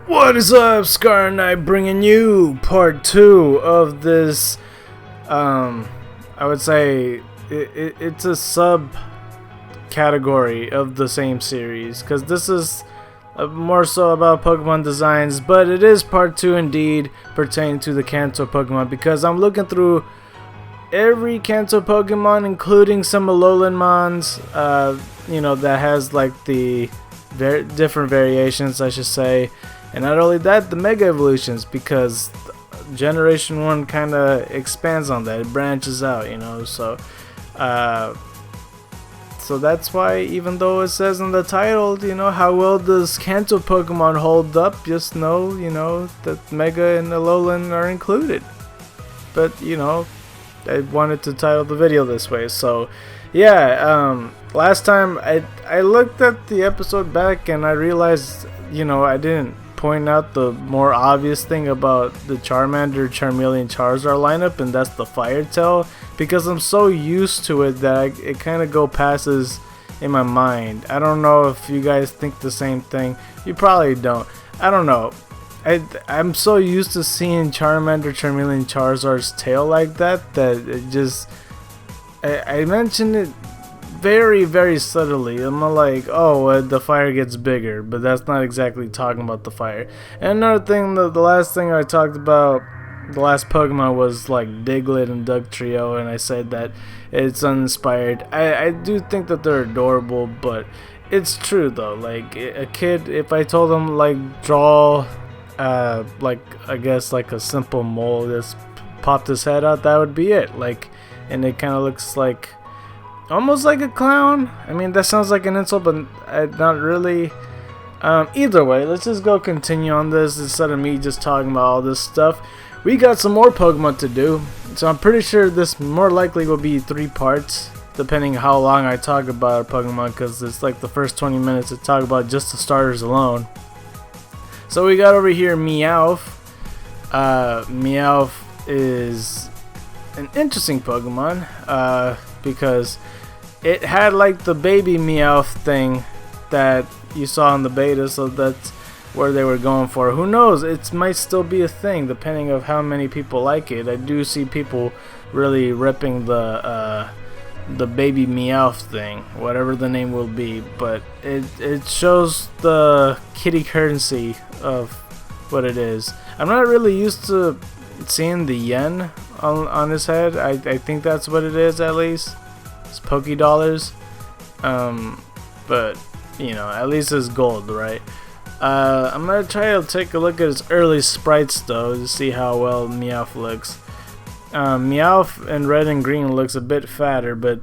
What is up, Scar Knight, bringing you part 2 of this, I would say, it's a sub-category of the same series, because this is more so about Pokemon designs, but it is part 2 indeed, pertaining to the Kanto Pokemon, because I'm looking through every Kanto Pokemon, including some of Lowland Mons, that has like the different variations, I should say. And not only that, the Mega Evolutions, because Generation 1 kind of expands on that. It branches out, so that's why, even though it says in the title, how well does Kanto Pokemon hold up, just know, that Mega and Alolan are included. But, I wanted to title the video this way, so yeah, last time I looked at the episode back and I realized, I didn't point out the more obvious thing about the Charmander, Charmeleon, Charizard lineup, and that's the Fire Tail, because I'm so used to it that it kind of passes in my mind. I don't know if you guys think the same thing. You probably don't. I don't know. I'm so used to seeing Charmander, Charmeleon, Charizard's tail like that it just I mentioned it very, very subtly. I'm like, oh, the fire gets bigger, but that's not exactly talking about the fire. And another thing, the last thing I talked about, the last Pokemon was like Diglett and Dugtrio, and I said that it's uninspired. I do think that they're adorable, but it's true though. Like a kid, if I told him like draw, like I guess like a simple mole just popped his head out, that would be it. Like, and it kind of looks like almost like a clown. I mean, that sounds like an insult, but not really. Either way, let's just go continue on this instead of me just talking about all this stuff. We got some more Pokemon to do, so I'm pretty sure this more likely will be 3 parts, depending how long I talk about a Pokemon, because it's like the first 20 minutes to talk about just the starters alone. So we got over here Meowth. Meowth is an interesting Pokemon, because it had like the baby Meowth thing that you saw in the beta, so that's where they were going for. Who knows, it might still be a thing depending of how many people like it. I do see people really ripping the baby Meowth thing, whatever the name will be, but it shows the kitty currency of what it is. I'm not really used to seeing the yen on his head. I think that's what it is, at least. It's Poké Dollars. But at least it's gold, right? I'm gonna try to take a look at his early sprites though, to see how well Meowth looks. Meowth in red and green looks a bit fatter, but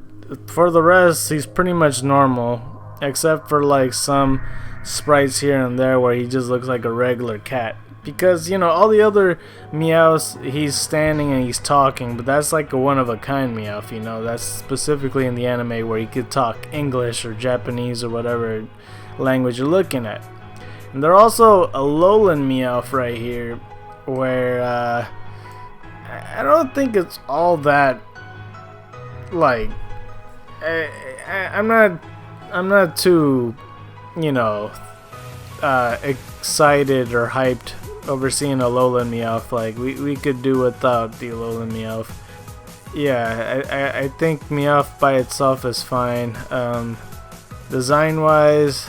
for the rest he's pretty much normal, except for like some sprites here and there where he just looks like a regular cat. Because, all the other Meowths, he's standing and he's talking, but that's like a one-of-a-kind Meowth, That's specifically in the anime where he could talk English or Japanese or whatever language you're looking at. And there's also a Lowland Meowth right here, where, I don't think it's all that, like, I'm not too, excited or hyped over seeing a Lowland Meowth. Like, we could do without the Lowland Meowth. Yeah, I think Meowth by itself is fine. Design wise,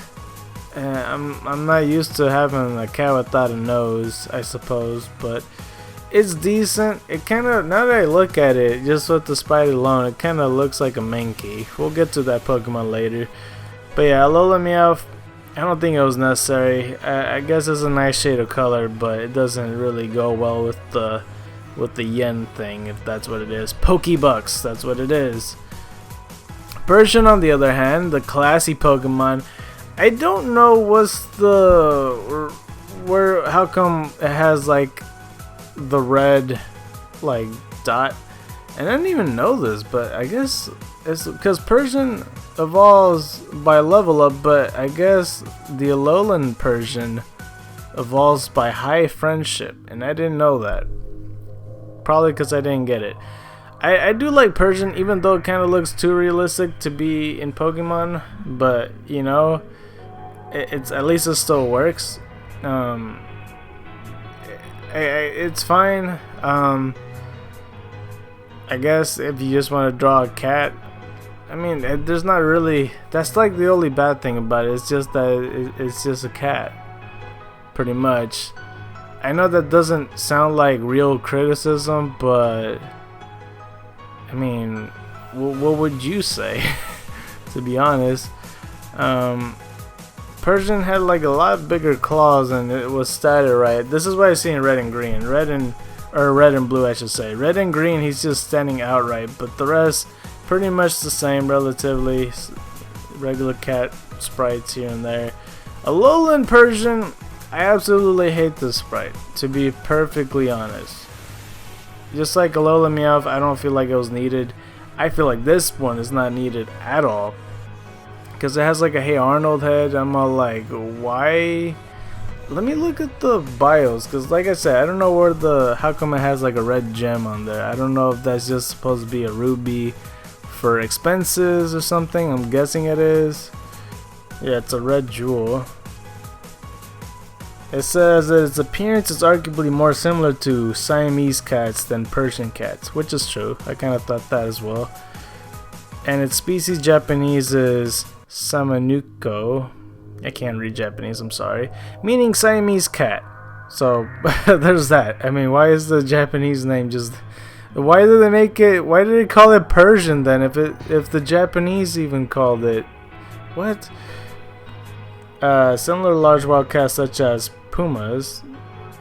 I'm not used to having a cat without a nose, I suppose, but it's decent. It kind of, now that I look at it, just with the sprite alone, it kind of looks like a Mankey. We'll get to that Pokemon later. But yeah, Lowland Meowth, I don't think it was necessary. I guess it's a nice shade of color, but it doesn't really go well with the yen thing, if that's what it is. Pokebucks, that's what it is. Persian, on the other hand, the classy Pokemon, I don't know how come it has like the red like dot. And I didn't even know this, but I guess it's because Persian evolves by level up, but I guess the Lowland Persian evolves by high friendship, and I didn't know that. Probably because I didn't get it. I do like Persian, even though it kind of looks too realistic to be in Pokemon, but it's at least it still works. it's fine. I guess if you just want to draw a cat, I mean, there's not really. That's like the only bad thing about it. It's just that it's just a cat, pretty much. I know that doesn't sound like real criticism, but I mean, what would you say? To be honest, Persian had like a lot bigger claws and it was statted right. This is what I see in red and green. Red and blue, I should say. Red and green, he's just standing outright, but the rest pretty much the same, relatively regular cat sprites here and there. A Lowland Persian, I absolutely hate this sprite, to be perfectly honest. Just like a Lowland Meowth, I don't feel like it was needed. I feel like this one is not needed at all, because it has like a Hey Arnold head. I'm all like, why? Let me look at the bios, because like I said, I don't know where how come it has like a red gem on there. I don't know if that's just supposed to be a ruby for expenses or something. I'm guessing it is. Yeah, it's a red jewel. It says that its appearance is arguably more similar to Siamese cats than Persian cats, which is true. I kind of thought that as well. And its species Japanese is Samanuko. I can't read Japanese, I'm sorry. Meaning Siamese cat. So there's that. I mean, why is the Japanese name just? Why did they make it? Why did they call it Persian then? If the Japanese even called it, what? Similar to large wild cats such as pumas,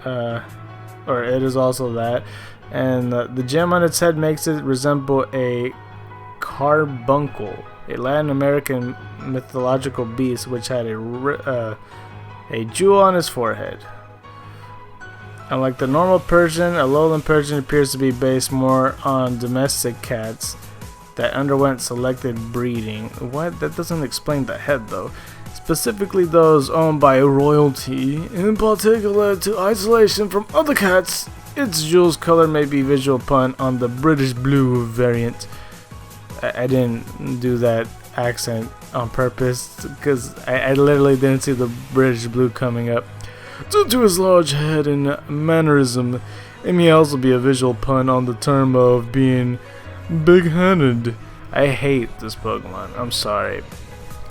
or it is also that, and the gem on its head makes it resemble a carbuncle, a Latin American mythological beast which had a jewel on his forehead. Unlike the normal Persian, a Lowland Persian appears to be based more on domestic cats that underwent selected breeding. What? That doesn't explain the head though. Specifically those owned by royalty, in particular to isolation from other cats. Its jewel's color may be visual pun on the British blue variant. I didn't do that accent on purpose because I literally didn't see the British blue coming up. Due to his large head and mannerism, it may also be a visual pun on the term of being big-handed. I hate this Pokemon. I'm sorry.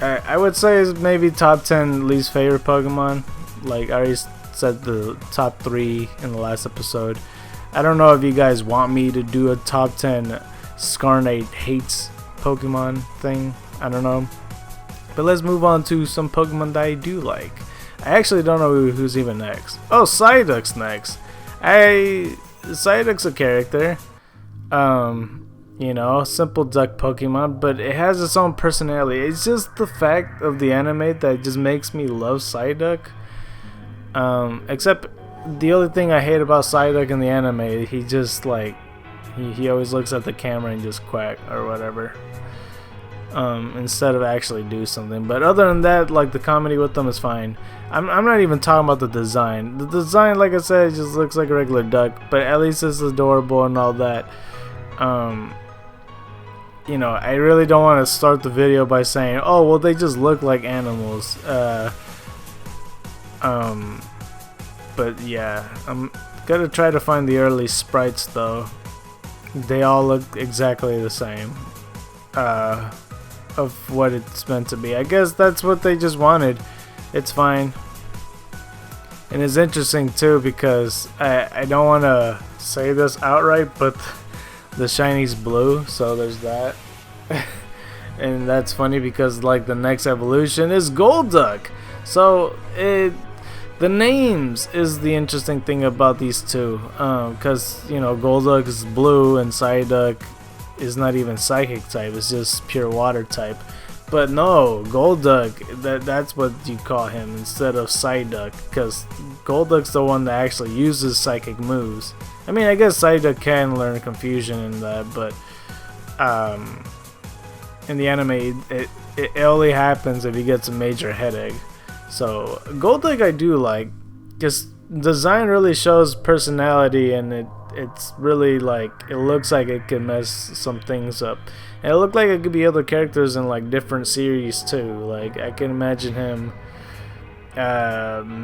I would say it's maybe top 10 least favorite Pokemon. Like I already said, the top 3 in the last episode. I don't know if you guys want me to do a top 10 Scarnate hates Pokemon thing. I don't know. But let's move on to some Pokemon that I do like. I actually don't know who's even next. Oh, Psyduck's next. Psyduck's a character. You know, simple duck Pokemon, but it has its own personality. It's just the fact of the anime that just makes me love Psyduck. Except the only thing I hate about Psyduck in the anime, he just like he always looks at the camera and just quack or whatever. Instead of actually do something. But other than that, like the comedy with them is fine. I'm not even talking about the design. The design, like I said, just looks like a regular duck, but at least it's adorable and all that. You know, I really don't want to start the video by saying, oh, well, they just look like animals. But yeah, I'm gonna try to find the early sprites though. They all look exactly the same. Of what it's meant to be. I guess that's what they just wanted. It's fine. And it's interesting too because I don't want to say this outright, but the shiny's blue, so there's that. And that's funny because like the next evolution is Golduck. So the names is the interesting thing about these two, because you know Golduck is blue and Psyduck is not even psychic type, it's just pure water type. But no, Golduck, that's what you call him instead of Psyduck, because Golduck's the one that actually uses psychic moves. I mean, I guess Psyduck can learn confusion in that, but in the anime it only happens if he gets a major headache. So Golduck I do like, because design really shows personality, and it's really like, it looks like it can mess some things up. And it looked like it could be other characters in like different series too. Like I can imagine him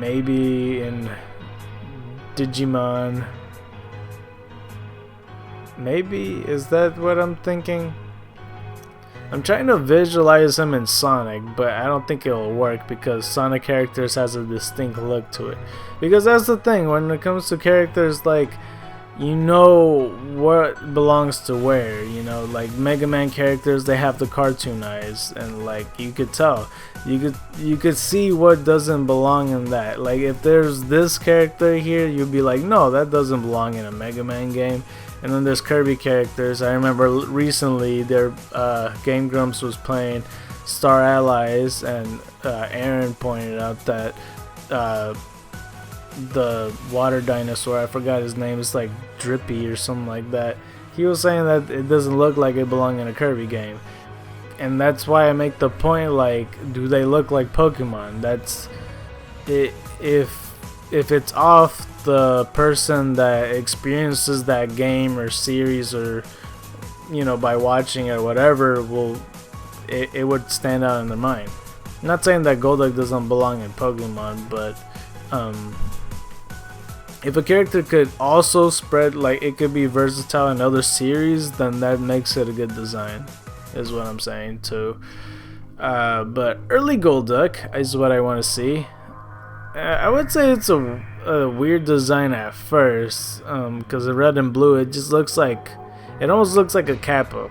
maybe in Digimon. Maybe, is that what I'm thinking? I'm trying to visualize him in Sonic, but I don't think it'll work because Sonic characters has a distinct look to it. Because that's the thing, when it comes to characters, like, you know what belongs to where, you know, like Mega Man characters, they have the cartoon eyes, and like you could tell, you could see what doesn't belong in that. Like if there's this character here, you'd be like, no, that doesn't belong in a Mega Man game. And then there's Kirby characters. I remember recently their Game Grumps was playing Star Allies, and Aaron pointed out that the water dinosaur, I forgot his name, it's like Drippy or something like that. He was saying that it doesn't look like it belongs in a Kirby game. And that's why I make the point, like, do they look like Pokemon? That's it. If it's off, the person that experiences that game or series, or you know, by watching it or whatever, it would stand out in their mind. I'm not saying that Golduck doesn't belong in Pokemon, but if a character could also spread, like it could be versatile in other series, then that makes it a good design, is what I'm saying too. But early Golduck is what I want to see. I would say it's a weird design at first, because the red and blue, it just looks like, it almost looks like a Kappa.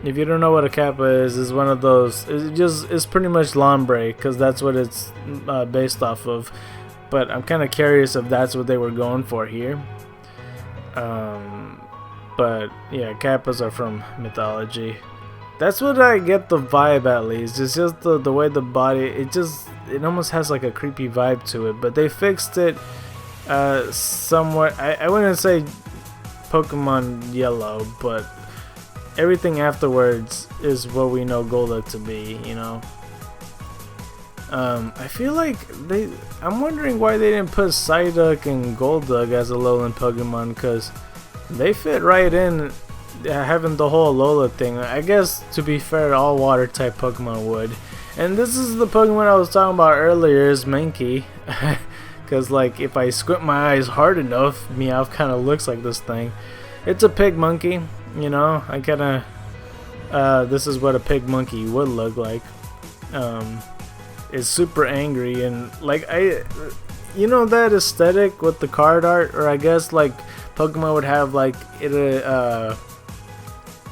If you don't know what a Kappa is one of those, it's pretty much Lombre, because that's what it's based off of. But I'm kind of curious if that's what they were going for here. But yeah, Kappas are from mythology. That's what I get the vibe, at least. It's just the way the body, it almost has like a creepy vibe to it. But they fixed it somewhat. I wouldn't say Pokemon Yellow, but everything afterwards is what we know Golduck to be, you know. I feel like I'm wondering why they didn't put Psyduck and Golduck as a Lowland Pokemon, because they fit right in, having the whole Alola thing. I guess, to be fair, all water type Pokemon would. And this is the Pokemon I was talking about earlier, is Mankey. Because like if I squint my eyes hard enough, Meowth kind of looks like this thing. It's a pig monkey, you know. I kind of this is what a pig monkey would look like. Is super angry, and like you know, that aesthetic with the card art, or I guess like Pokemon would have like it.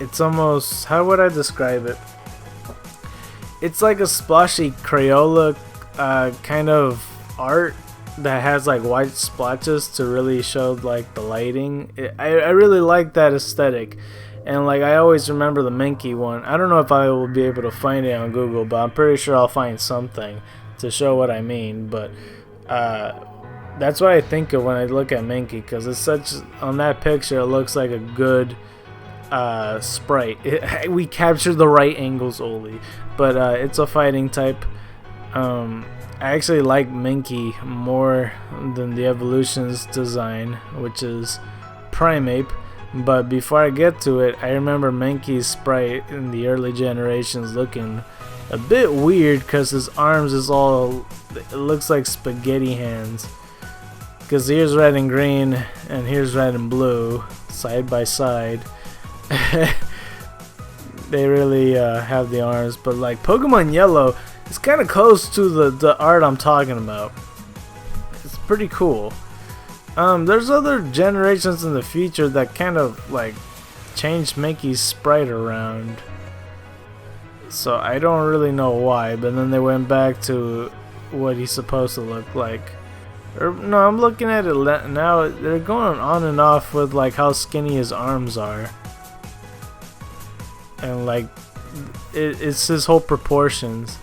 It's almost, how would I describe it? It's like a splashy Crayola kind of art that has like white splotches to really show like the lighting. I really like that aesthetic. And like I always remember the Mankey one. I don't know if I will be able to find it on Google, but I'm pretty sure I'll find something to show what I mean. But that's what I think of when I look at Mankey, because it's such, on that picture it looks like a good sprite. We captured the right angles only, but it's a fighting type. I actually like Mankey more than the Evolutions design, which is Primeape. But before I get to it, I remember Mankey's sprite in the early generations looking a bit weird, because his arms is all, it looks like spaghetti hands. Because here's red and green, and here's red and blue, side by side. They really have the arms, but like Pokemon Yellow, it's kind of close to the art I'm talking about. It's pretty cool. There's other generations in the future that kind of like changed Mankey's sprite around, so I don't really know why, but then they went back to what he's supposed to look like. Or no, I'm looking at it now, they're going on and off with like how skinny his arms are, and like it's his whole proportions.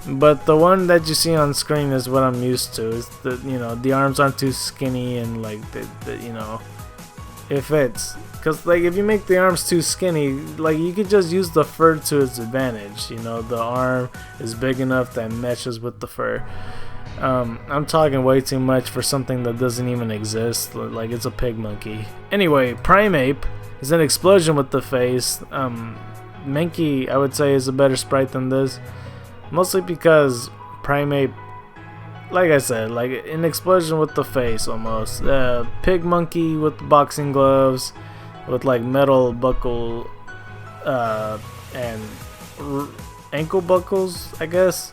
But the one that you see on screen is what I'm used to. Is that, you know, the arms aren't too skinny, and like you know, it fits. Cause like if you make the arms too skinny, like you could just use the fur to its advantage. You know, the arm is big enough that meshes with the fur. I'm talking way too much for something that doesn't even exist. Like it's a pig monkey. Anyway, Primeape is an explosion with the face. Mankey, I would say, is a better sprite than this. Mostly because Primeape like I said, like an explosion with the face almost. Pig monkey with the boxing gloves, with like metal buckle and ankle buckles, I guess.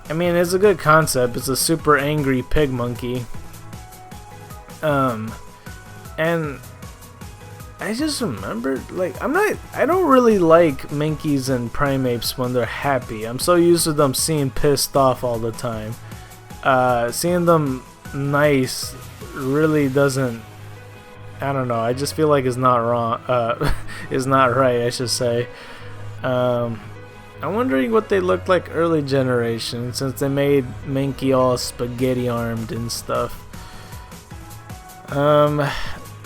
I mean, it's a good concept. It's a super angry pig monkey. And I just remembered, like, I don't really like monkeys and primates when they're happy. I'm so used to them seeing pissed off all the time. Seeing them nice really doesn't, I don't know, I just feel like it's not wrong, it's not right, I should say. I'm wondering what they looked like early generation, since they made Mankey all spaghetti armed and stuff.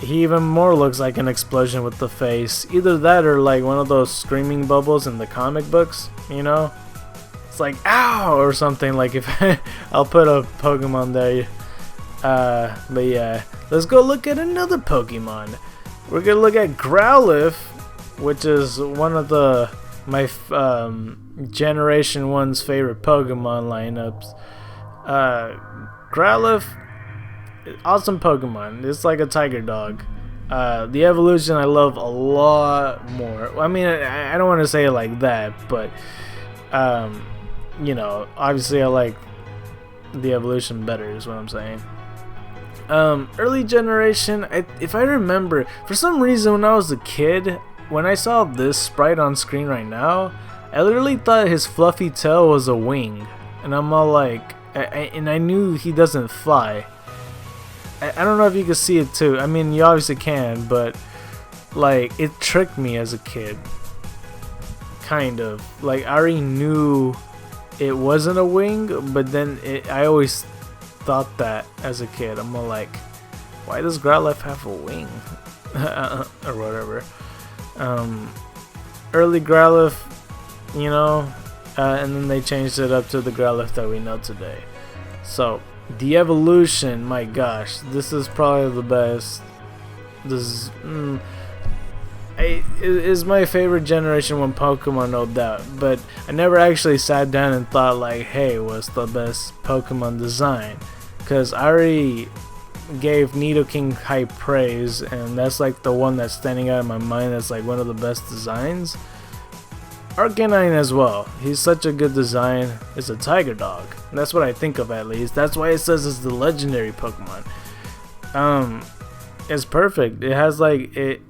He even more looks like an explosion with the face. Either that or like one of those screaming bubbles in the comic books, you know? It's like, ow! Or something, like if I'll put a Pokemon there. But yeah, let's go look at another Pokemon. We're gonna look at Growlithe, which is one of my Generation 1's favorite Pokemon lineups. Growlithe, awesome Pokemon. It's like a tiger dog. The evolution I love a lot more. I mean, I don't want to say it like that, but you know, obviously I like the evolution better is what I'm saying. Early generation, if I remember, for some reason when I was a kid, when I saw this sprite on screen right now, I literally thought his fluffy tail was a wing, and I'm all like, and I knew he doesn't fly. I don't know if you can see it too. I mean, you obviously can, but like, it tricked me as a kid. Kind of. Like, I already knew it wasn't a wing, but then I always thought that as a kid. I'm all like, why does Growlithe have a wing? Or whatever. Early Growlithe, you know, and then they changed it up to the Growlithe that we know today. So, the evolution, my gosh, this is probably the best. This is my favorite Generation 1 Pokemon, no doubt. But I never actually sat down and thought like, hey, what's the best Pokemon design? Because I already gave Nidoking high praise, and that's like the one that's standing out in my mind as like one of the best designs. Arcanine as well. He's such a good design. It's a tiger dog. That's what I think of, at least. That's why it says it's the legendary Pokemon. It's perfect. It has like it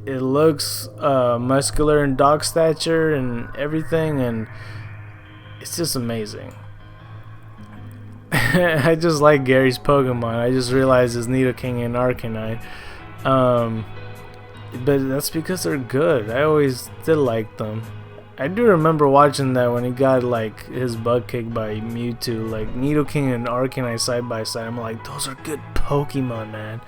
looks muscular and dog stature and everything, and it's just amazing. I just like Gary's Pokemon. I just realized it's Nidoking and Arcanine. But that's because they're good. I always did like them. I do remember watching that when he got like his butt kicked by Mewtwo, like Nidoking and Arcanine side by side. I'm like, those are good Pokemon, man.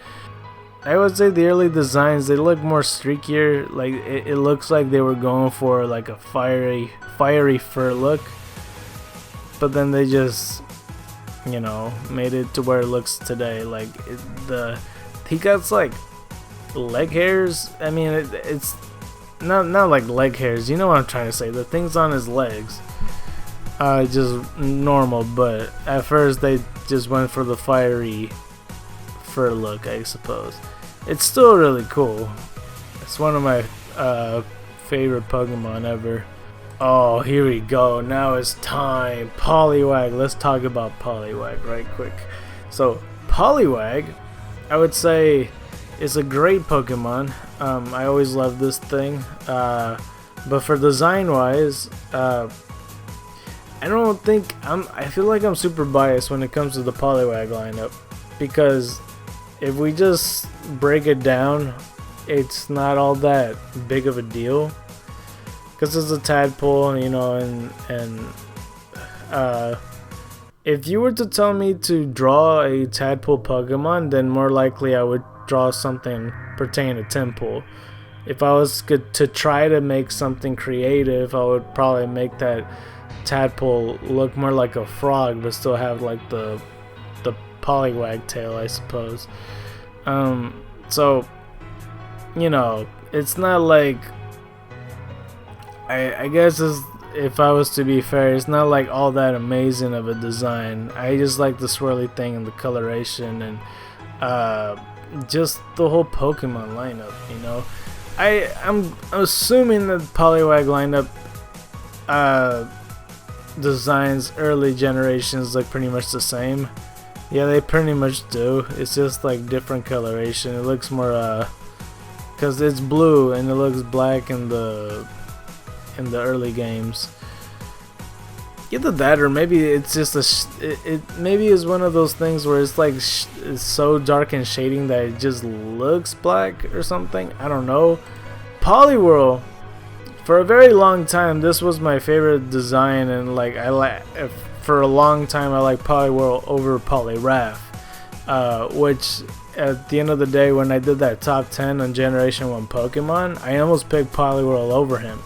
I would say the early designs, they look more streakier. Like it looks like they were going for like a fiery fur look, but then they just, you know, made it to where it looks today. Like he got like leg hairs. I mean, it's not like leg hairs, you know what I'm trying to say, the things on his legs just normal, but at first they just went for the fiery fur look, I suppose. It's still really cool. It's one of my favorite Pokemon ever. Oh, here we go, now it's time. Poliwag. Let's talk about Poliwag right quick. So Poliwag, I would say, it's a great Pokemon. I always loved this thing, but for design wise, I don't think I feel like I'm super biased when it comes to the Poliwag lineup, because if we just break it down, it's not all that big of a deal, because it's a tadpole, you know, and if you were to tell me to draw a tadpole Pokemon, then more likely I would draw something pertaining to Temple. If I was to try to make something creative, I would probably make that tadpole look more like a frog, but still have like the Poliwag tail, I suppose. So, you know, it's not like, I guess if I was to be fair, it's not like all that amazing of a design. I just like the swirly thing and the coloration and just the whole Pokemon lineup, you know. I'm assuming that Poliwag lineup designs early generations look pretty much the same. Yeah, they pretty much do. It's just like different coloration. It looks more because it's blue and it looks black in the early games. Either that, or maybe it's just it maybe is one of those things where it's like it's so dark and shading that it just looks black or something. I don't know. Poliwhirl, for a very long time, this was my favorite design, and like for a long time I like Poliwhirl over Poliwrath, which at the end of the day, when I did that top 10 on Generation 1 Pokemon, I almost picked Poliwhirl over him.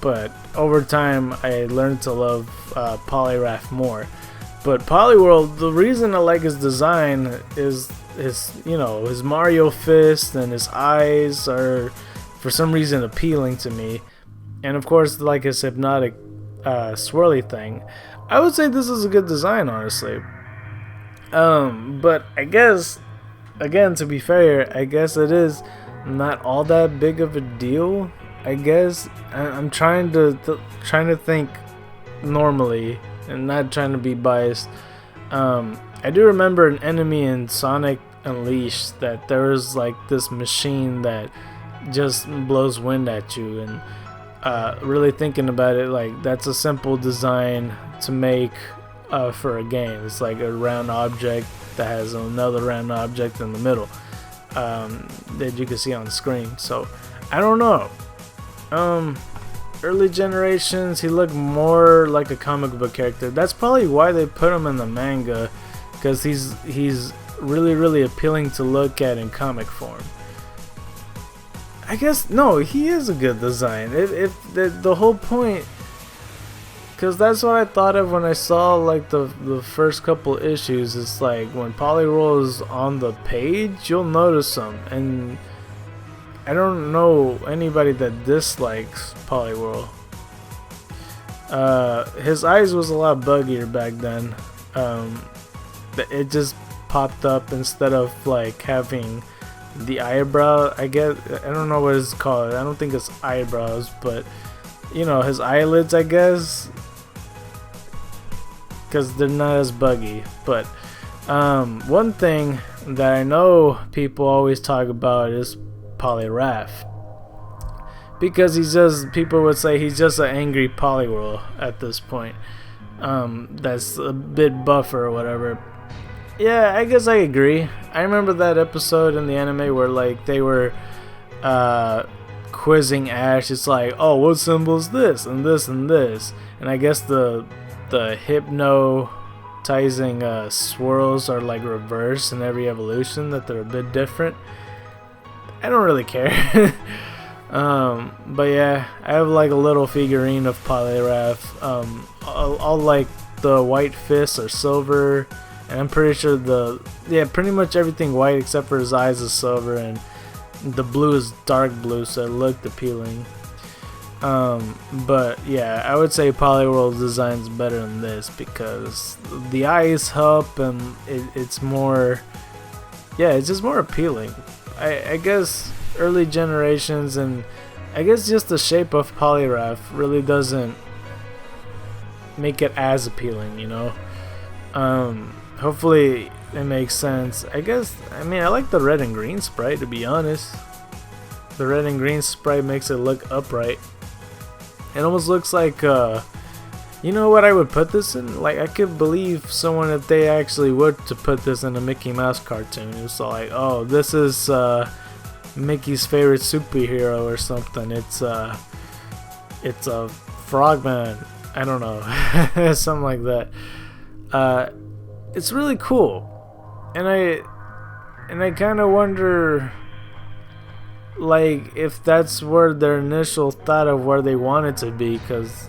But over time, I learned to love Poliwrath more. But Poliwhirl, the reason I like his design is his Mario fist, and his eyes are for some reason appealing to me. And of course, like his hypnotic swirly thing. I would say this is a good design, honestly. But I guess, again, to be fair, I guess it is not all that big of a deal. I guess I'm trying to think normally and not trying to be biased. I do remember an enemy in Sonic Unleashed that there was like this machine that just blows wind at you, and really thinking about it, like that's a simple design to make for a game. It's like a round object that has another round object in the middle that you can see on the screen. So I don't know. Early generations, he looked more like a comic book character. That's probably why they put him in the manga, because he's really appealing to look at in comic form. I guess no, he is a good design. If the whole point, because that's what I thought of when I saw like the first couple issues. It's like when Poliwhirl is on the page, you'll notice him, and I don't know anybody that dislikes Poliwhirl. His eyes was a lot buggier back then. It just popped up instead of like having the eyebrow. I don't know what it's called. I don't think it's eyebrows, but you know, his eyelids, I guess, because they're not as buggy. But one thing that I know people always talk about is Poliwrath, because people would say he's just an angry Poliwhirl at this point. That's a bit buffer or whatever. Yeah, I guess I agree. I remember that episode in the anime where like they were quizzing Ash. It's like, oh, what symbol is this and this and this, and I guess the hypnotizing swirls are like reversed in every evolution, that they're a bit different. I don't really care. But yeah, I have like a little figurine of Poliwrath. All like the white fists are silver, and I'm pretty sure pretty much everything white except for his eyes is silver, and the blue is dark blue, so it looked appealing. But yeah, I would say Poliwhirl's design's better than this because the eyes help, and it's more, yeah, it's just more appealing. I guess early generations, and I guess just the shape of Poliwrath really doesn't make it as appealing, you know. Hopefully it makes sense. I mean, I like the red and green sprite, to be honest. The red and green sprite makes it look upright. It almost looks like, you know what I would put this in? Like, I could believe someone, if they actually would, to put this in a Mickey Mouse cartoon. It's like, oh, this is Mickey's favorite superhero or something. It's a frogman. I don't know. Something like that. It's really cool. And I kind of wonder, like, if that's where their initial thought of where they want it to be, because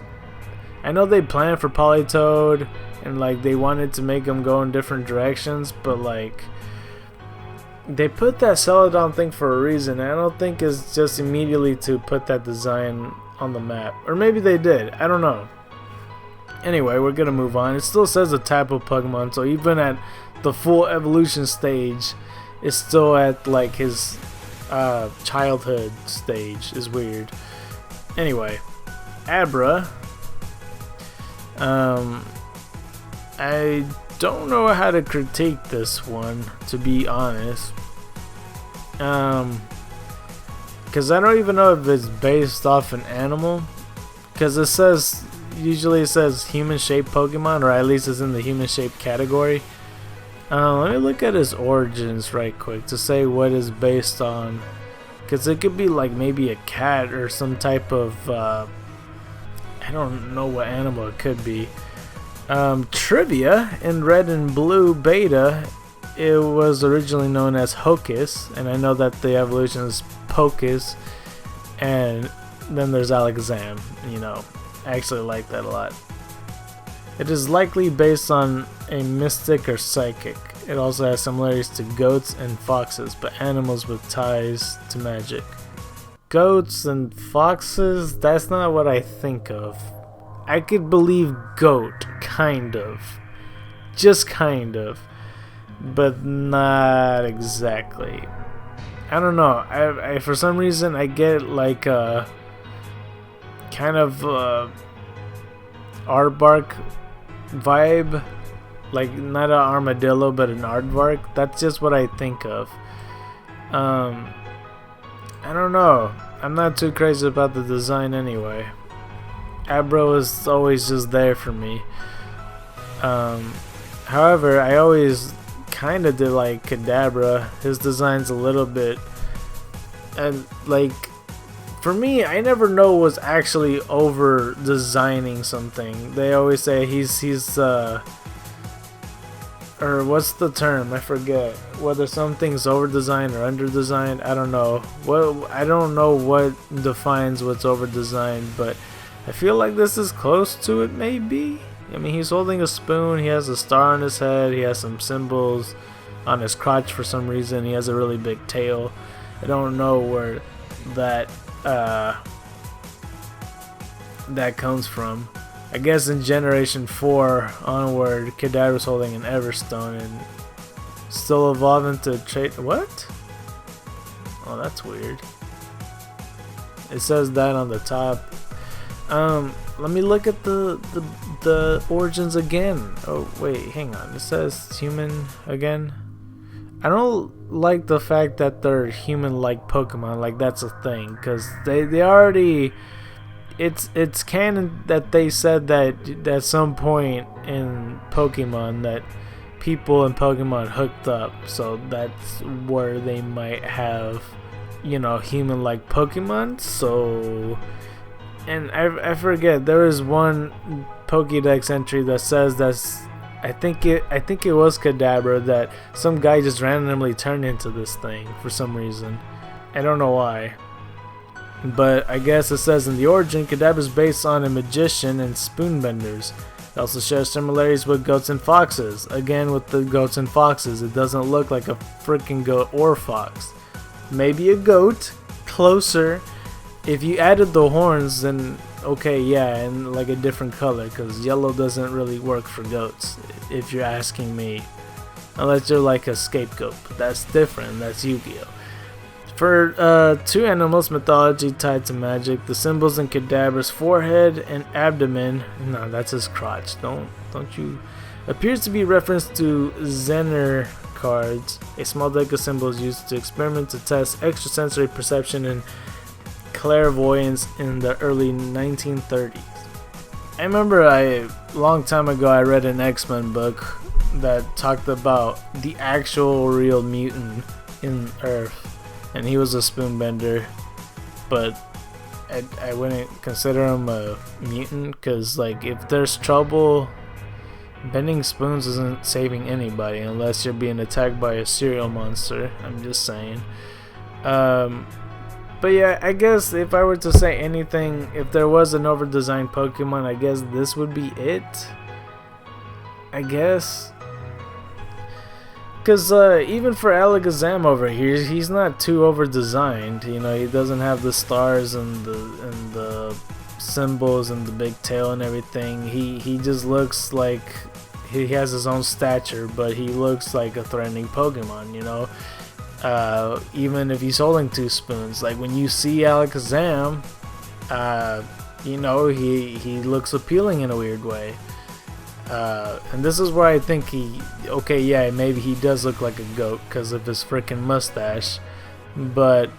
I know they planned for Politoed, and like they wanted to make them go in different directions, but like they put that Celadon thing for a reason. I don't think it's just immediately to put that design on the map, or maybe they did. I don't know. Anyway, we're gonna move on. It still says a type of Pokemon, so even at the full evolution stage, it's still at like his childhood stage. Is weird. Anyway, Abra. I don't know how to critique this one, to be honest. Because I don't even know if it's based off an animal. Because it says, usually it says human-shaped Pokemon, or at least it's in the human-shaped category. Let me look at his origins right quick to say what is based on. Because it could be like maybe a cat or some type of, I don't know what animal it could be. Trivia, in Red and Blue Beta, it was originally known as Hocus, and I know that the evolution is Pocus, and then there's Alakazam. You know, I actually like that a lot. It is likely based on a mystic or psychic. It also has similarities to goats and foxes, but animals with ties to magic. Goats and foxes, that's not what I think of. I could believe goat, kind of. Just kind of. But not exactly. I don't know. I for some reason I get like a kind of aardvark vibe, like not an armadillo but an aardvark. That's just what I think of. I don't know. I'm not too crazy about the design anyway. Abra was always just there for me. However, I always kind of did like Kadabra. His design's a little bit, and like for me, I never know what's actually over designing something. They always say he's or what's the term? I forget. Whether something's over designed or under designed, I don't know. I don't know what defines what's over designed, but I feel like this is close to it, maybe. I mean, he's holding a spoon, he has a star on his head, he has some symbols on his crotch for some reason, he has a really big tail. I don't know where that comes from. I guess in Generation 4 onward, Kadabra's holding an Everstone and still evolving to trait. What? Oh, that's weird. It says that on the top. Let me look at the origins again. Oh wait, hang on. It says human again. I don't like the fact that they're human-like Pokemon. Like that's a thing, because they already. It's canon that they said that at some point in Pokemon that people in Pokemon hooked up. So that's where they might have, you know, human-like Pokemon. So. And I forget, there is one Pokédex entry that says that's I think it was Kadabra that some guy just randomly turned into this thing for some reason. I don't know why. But I guess it says in the origin, Kadabra is based on a magician and spoonbenders. It also shares similarities with goats and foxes. Again, with the goats and foxes, it doesn't look like a freaking goat or fox. Maybe a goat, closer. If you added the horns, then okay, yeah, and like a different color, because yellow doesn't really work for goats, if you're asking me. Unless you're like a scapegoat, but that's different, that's Yu-Gi-Oh! For two animals, mythology tied to magic, the symbols in Kadabra's forehead and abdomen, no, that's his crotch, don't you, appears to be reference to Zener cards, a small deck of symbols used to experiment to test extrasensory perception and clairvoyance in the early 1930s. I remember a long time ago I read an X-Men book that talked about the actual real mutant in Earth, and he was a spoonbender, but I wouldn't consider him a mutant, because like if there's trouble, bending spoons isn't saving anybody unless you're being attacked by a cereal monster. I'm just saying. But yeah, I guess if I were to say anything, if there was an over-designed Pokemon, I guess this would be it. I guess. Because even for Alakazam over here, he's not too over-designed. You know, he doesn't have the stars and the symbols and the big tail and everything, he just looks like he has his own stature, but he looks like a threatening Pokemon, you know. Even if he's holding 2 spoons, like when you see Alakazam, you know, he looks appealing in a weird way. And this is where I think okay, yeah, maybe he does look like a goat because of his freaking mustache, but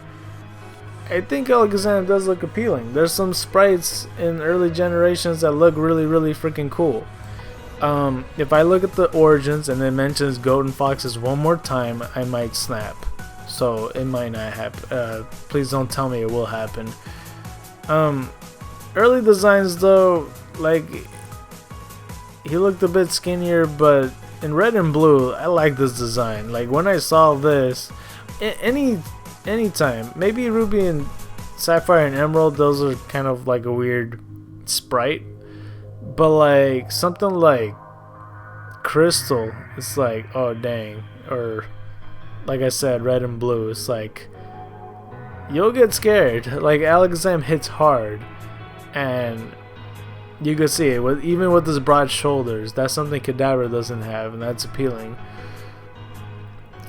I think Alakazam does look appealing. There's some sprites in early generations that look really, really freaking cool. If I look at the origins and it mentions goat and foxes one more time, I might snap. So it might not happen. Please don't tell me it will happen. Early designs though, like, he looked a bit skinnier, but in red and blue, I like this design. Like when I saw this, anytime, maybe Ruby and Sapphire and Emerald, those are kind of like a weird sprite. But like something like Crystal, it's like, oh dang. Or like I said, red and blue, it's like you'll get scared. Like Alakazam hits hard, and you can see it even with his broad shoulders. That's something Kadabra doesn't have, and that's appealing.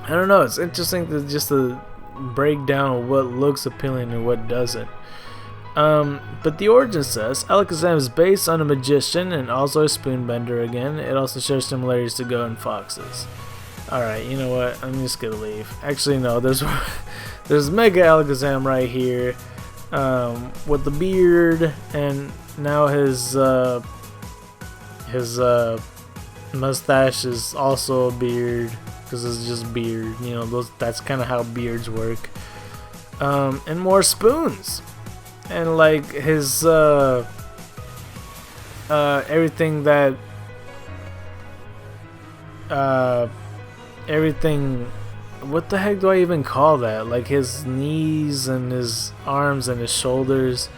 I don't know. It's interesting to break down what looks appealing and what doesn't. But the origin says Alakazam is based on a magician and also a spoonbender again. It also shares similarities to goat and foxes. Alright, you know what? I'm just gonna leave. Actually, no, there's Mega Alakazam right here, with the beard, and now his mustache is also a beard because it's just beard. You know, that's kind of how beards work. And more spoons. And like his everything that what the heck do I even call that? Like his knees and his arms and his shoulders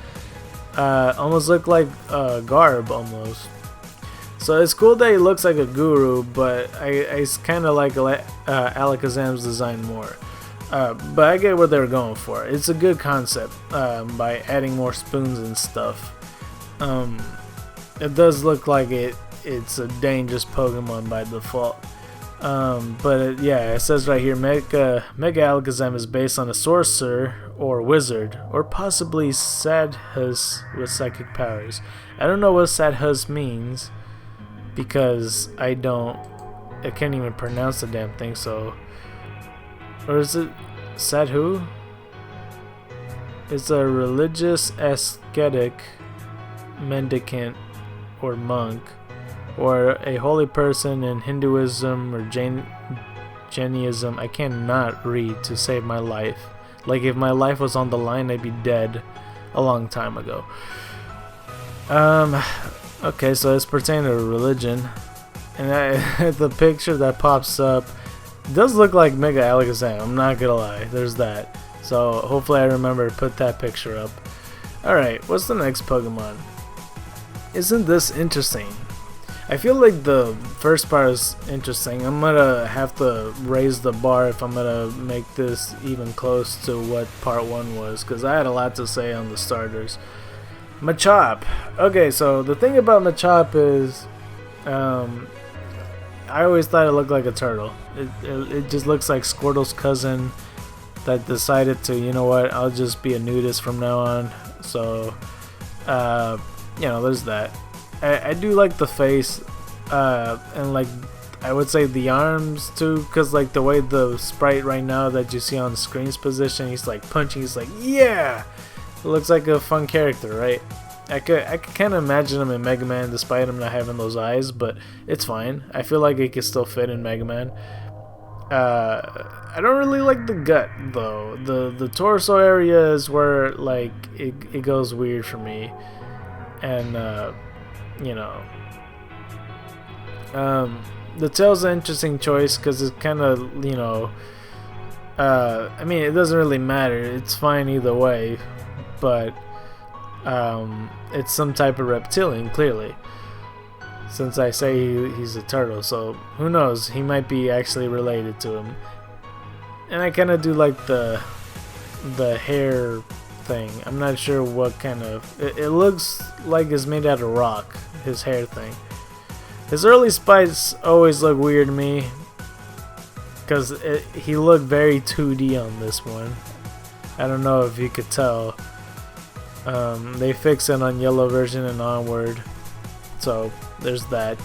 almost look like garb almost. So it's cool that he looks like a guru, but I kind of like Alakazam's design more. But I get what they're going for. It's a good concept by adding more spoons and stuff. It does look like it's a dangerous Pokemon by default. Yeah, it says right here, Mega Alakazam is based on a sorcerer or wizard, or possibly Sadhus with psychic powers. I don't know what Sadhus means because I can't even pronounce the damn thing. So. Or is it Sadhu? It's a religious ascetic mendicant or monk, or a holy person in Hinduism or Jainism. I cannot read to save my life. Like if my life was on the line, I'd be dead a long time ago. Okay, so it's pertaining to religion, and the picture that pops up does look like Mega Alakazam, I'm not gonna lie, there's that. So hopefully I remember to put that picture up. Alright, what's the next Pokemon? Isn't this interesting? I feel like the first part is interesting. I'm gonna have to raise the bar if I'm gonna make this even close to what part 1 was, because I had a lot to say on the starters. Machop. Okay, so the thing about Machop is I always thought it looked like a turtle. It just looks like Squirtle's cousin that decided to, you know what, I'll just be a nudist from now on. So, you know, there's that. I do like the face, and like, I would say the arms too, because like the way the sprite right now that you see on the screen's position, he's like punching, he's like, yeah! It looks like a fun character, right? I could kind of imagine him in Mega Man despite him not having those eyes, but it's fine. I feel like it could still fit in Mega Man. I don't really like the gut though. The torso area is where like it goes weird for me, and you know, the tail's an interesting choice because it's kind of, you know, I mean, it doesn't really matter. It's fine either way, but it's some type of reptilian, clearly, since I say he's a turtle, so who knows, he might be actually related to him. And I kind of do like the hair thing. I'm not sure what kind of... It looks like it's made out of rock, his hair thing. His early sprites always look weird to me, because he looked very 2D on this one. I don't know if you could tell. They fix it on yellow version and onward, so there's that.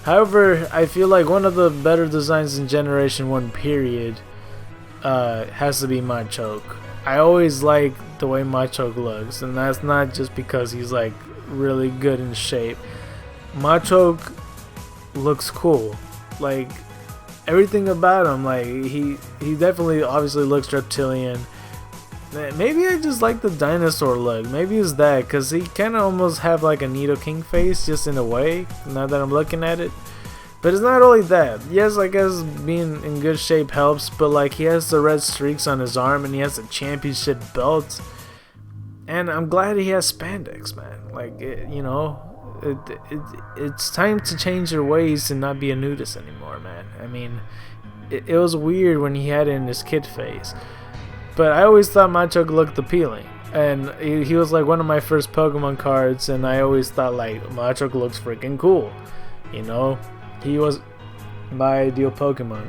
However, I feel like one of the better designs in Generation 1 period has to be Machop. I always like the way Machop looks, and that's not just because he's like really good in shape. Machop looks cool, like everything about him. Like he definitely obviously looks reptilian. Maybe I just like the dinosaur look. Maybe it's that, because he kind of almost have like a Nidoking face, just in a way, now that I'm looking at it. But it's not only that. Yes, I guess being in good shape helps, but like he has the red streaks on his arm, and he has a championship belt. And I'm glad he has spandex, man. Like, it's time to change your ways and not be a nudist anymore, man. I mean, it was weird when he had it in his kid phase. But I always thought Machop looked appealing, and he was like one of my first Pokemon cards, and I always thought like Machop looks freaking cool, you know. He was my ideal Pokemon,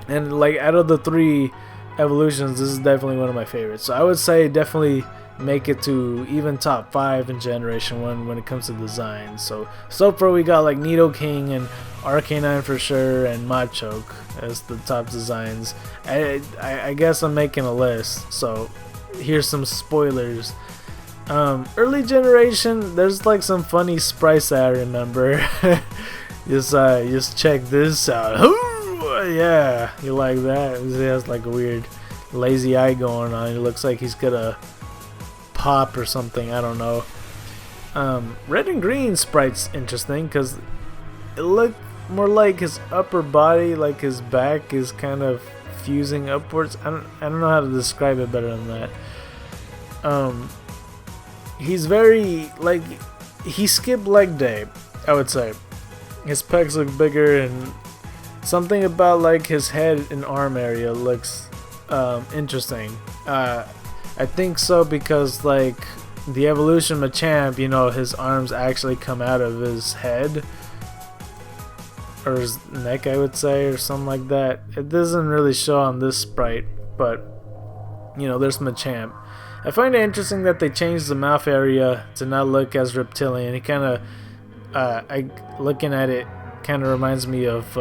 and like out of the 3 evolutions, this is definitely one of my favorites. So I would say definitely make it to even top 5 in Generation 1 when it comes to design. So far we got like Nidoking and Arcanine for sure, and Machop as the top designs. I guess I'm making a list, so here's some spoilers. Early generation, there's like some funny sprites that I remember. just check this out. Yeah, you like that? He has like a weird lazy eye going on. It looks like he's gonna pop or something, I don't know. Red and green sprite's interesting because it looked more like his upper body, like his back is kind of fusing upwards. I don't know how to describe it better than that. He's very, like, he skipped leg day, I would say. His pecs look bigger, and something about like his head and arm area looks interesting. I think so because like the evolution Machamp, you know, his arms actually come out of his head or his neck, I would say, or something like that. It doesn't really show on this sprite, but you know, there's Machamp. I find it interesting that they changed the mouth area to not look as reptilian. It kind of, looking at it, kind of reminds me of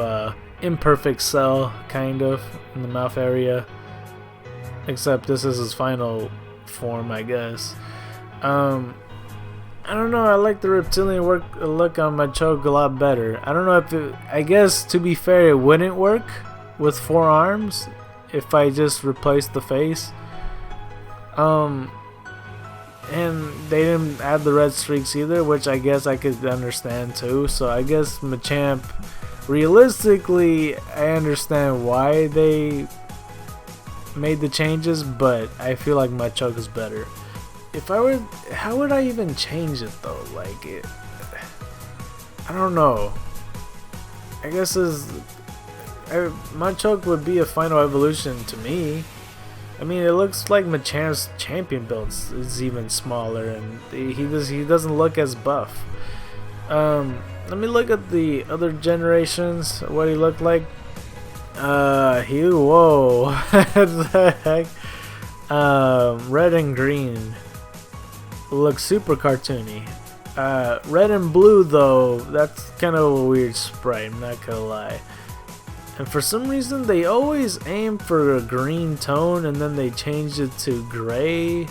Imperfect Cell, kind of, in the mouth area. Except this is his final form, I guess. I don't know, I like the reptilian look on Machop a lot better. I don't know if it, I guess to be fair, it wouldn't work with 4 arms if I just replaced the face. And they didn't add the red streaks either, which I guess I could understand too. So I guess Machamp, realistically, I understand why they made the changes, but I feel like Machop is better. If I would, how would I even change it though? Like it, I don't know. I guess Machop would be a final evolution to me. I mean, it looks like Machamp's champion build is even smaller, and he doesn't look as buff. Let me look at the other generations. What he looked like. Whoa, what the heck? Red and green looks super cartoony. Red and blue though, that's kind of a weird sprite, I'm not gonna lie. And for some reason they always aim for a green tone, and then they changed it to gray,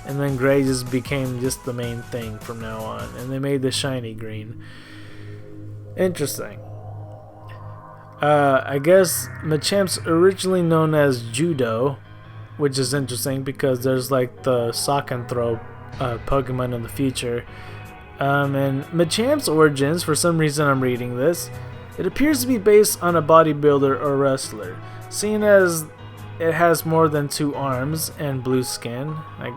and then gray just became just the main thing from now on, and they made the shiny green. Interesting. I guess Machamp's originally known as Judo, which is interesting because there's like the sock and throw Pokemon in the future. And Machamp's origins, for some reason I'm reading this, it appears to be based on a bodybuilder or wrestler, seeing as it has more than 2 arms and blue skin. I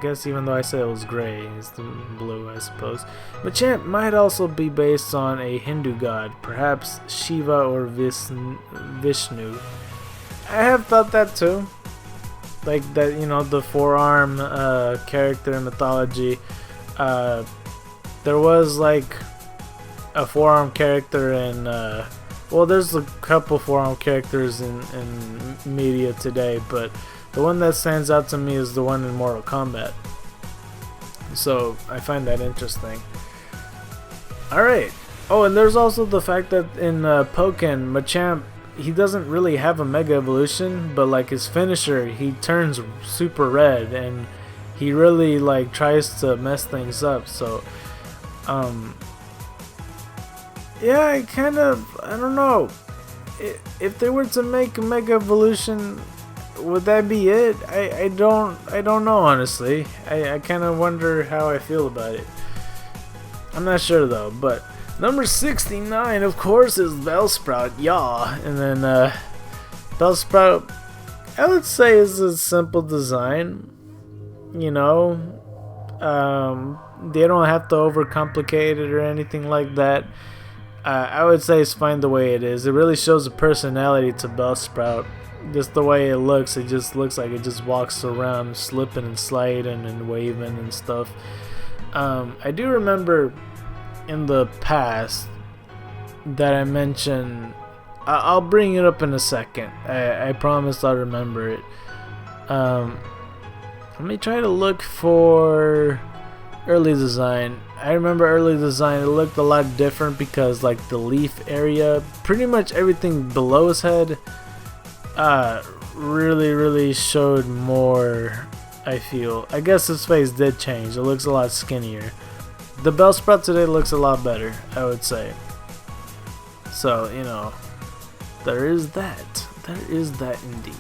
guess even though I said it was gray, it's the blue, I suppose. Machamp might also be based on a Hindu god, perhaps Shiva or Vishnu. I have thought that too. like that, you know, the forearm character in mythology. There was like a forearm character in well, there's a couple forearm characters in media today, but the one that stands out to me is the one in Mortal Kombat. So I find that interesting. Alright. Oh, and there's also the fact that in Pokken, Machamp, he doesn't really have a Mega Evolution, but like his finisher, he turns super red, and he really like tries to mess things up. So, yeah, I don't know. If they were to make a Mega Evolution, would that be it? I don't know, honestly. I kind of wonder how I feel about it. I'm not sure though, but number 69, of course, is Bellsprout, yeah. And then Bellsprout, I would say, is a simple design. You know, they don't have to overcomplicate it or anything like that. I would say it's fine the way it is. It really shows a personality to Bellsprout. Just the way it just looks like it just walks around slipping and sliding and waving and stuff. I do remember in the past that I mentioned, I'll bring it up in a second. I promise I'll remember it. Let me try to look for early design. I remember early design, it looked a lot different because like the leaf area, pretty much everything below his head really showed more, I feel. I guess his face did change. It looks a lot skinnier. The Bellsprout today looks a lot better, I would say. So, you know, there is that. There is that indeed.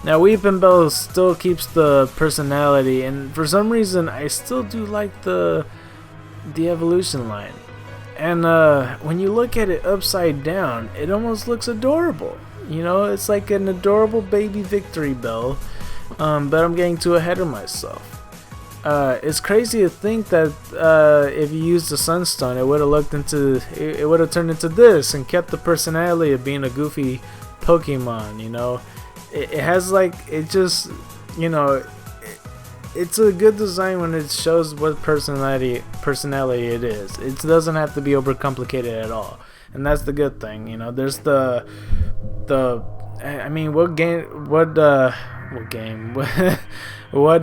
Now, Weepinbell still keeps the personality, and for some reason, I still do like the evolution line. And when you look at it upside down, it almost looks adorable. You know, it's like an adorable baby Victory Bell. But I'm getting too ahead of myself. It's crazy to think that if you used the Sunstone, it would have turned into this and kept the personality of being a goofy Pokemon. You know, it has like, it just, you know, it's a good design when it shows what personality it is. It doesn't have to be overcomplicated at all, and that's the good thing. You know, there's I mean, what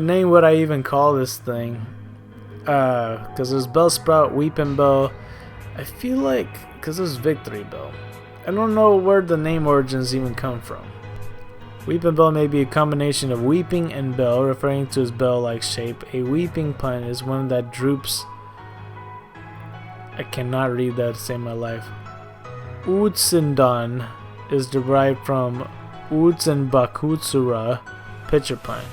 name would I even call this thing? Because there's Bellsprout, Weepinbell. I feel like, because there's Victory Bell. I don't know where the name origins even come from. Weepinbell may be a combination of weeping and bell, referring to his bell-like shape. A weeping plant is one that droops. I cannot read that to save my life. Utsindon is derived from Utsenbakutsura, pitcher pine.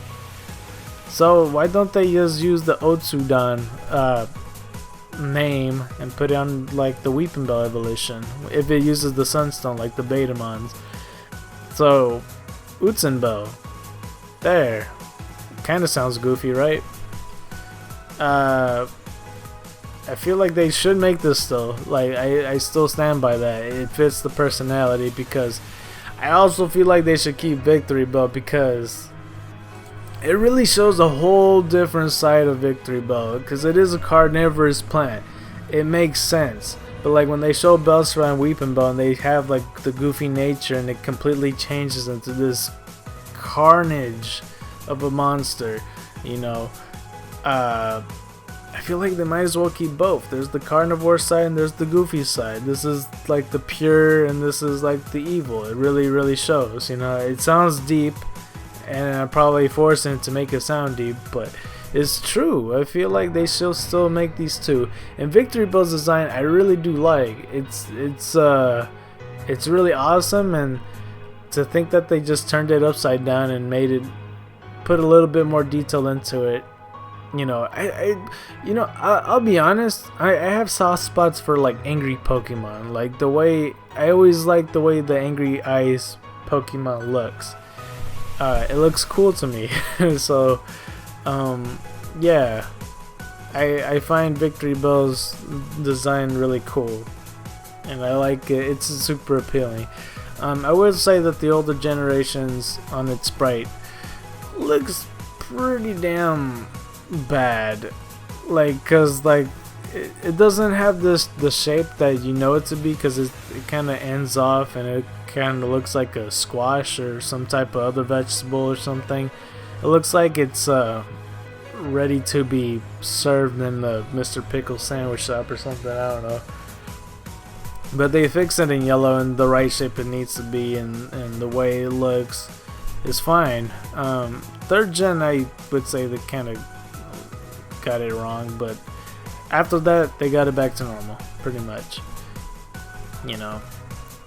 So why don't they just use the Otsudan name and put it on like the Weepinbell evolution if it uses the Sunstone like the Betamons? So Utsenbell, there, kind of sounds goofy, right? I feel like they should make this still. Like I still stand by that. It fits the personality, because I also feel like they should keep Victory Bell, because it really shows a whole different side of Victory Bell, because it is a carnivorous plant. It makes sense. But like when they show Bellsprout and Weepinbell and they have like the goofy nature, and it completely changes into this carnage of a monster, you know, I feel like they might as well keep both. There's the carnivore side and there's the goofy side. This is like the pure and this is like the evil. It really shows, you know. It sounds deep, and I'm probably forcing it to make it sound deep, but it's true. I feel like they should still make these two. And Victory Bell's design, I really do like. It's really awesome, and to think that they just turned it upside down and made it, put a little bit more detail into it. You know, I'll be honest. I have soft spots for like angry Pokemon. Like the way I always like the way the angry eyes Pokemon looks. It looks cool to me. So, yeah, I find Victory Bell's design really cool, and I like it. It's super appealing. I would say that the older generations on its sprite looks pretty damn bad. Like, cause like it doesn't have the shape that you know it to be, cause it kind of ends off and it kind of looks like a squash or some type of other vegetable or something. It looks like it's ready to be served in the Mr. Pickle sandwich shop or something. I don't know. But they fix it in yellow in the right shape it needs to be, and the way it looks is fine. Third gen, I would say they kind of got it wrong, but after that they got it back to normal pretty much. You know,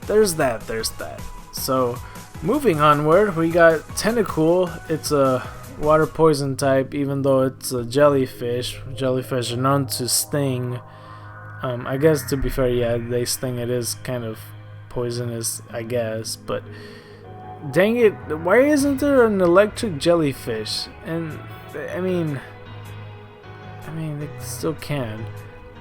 there's that. So moving onward, we got Tentacool. It's a water poison type, even though it's a jellyfish. Jellyfish are known to sting. I guess, to be fair, yeah, they sting. It is kind of poisonous, I guess, but dang it, why isn't there an electric jellyfish? And I mean they still can.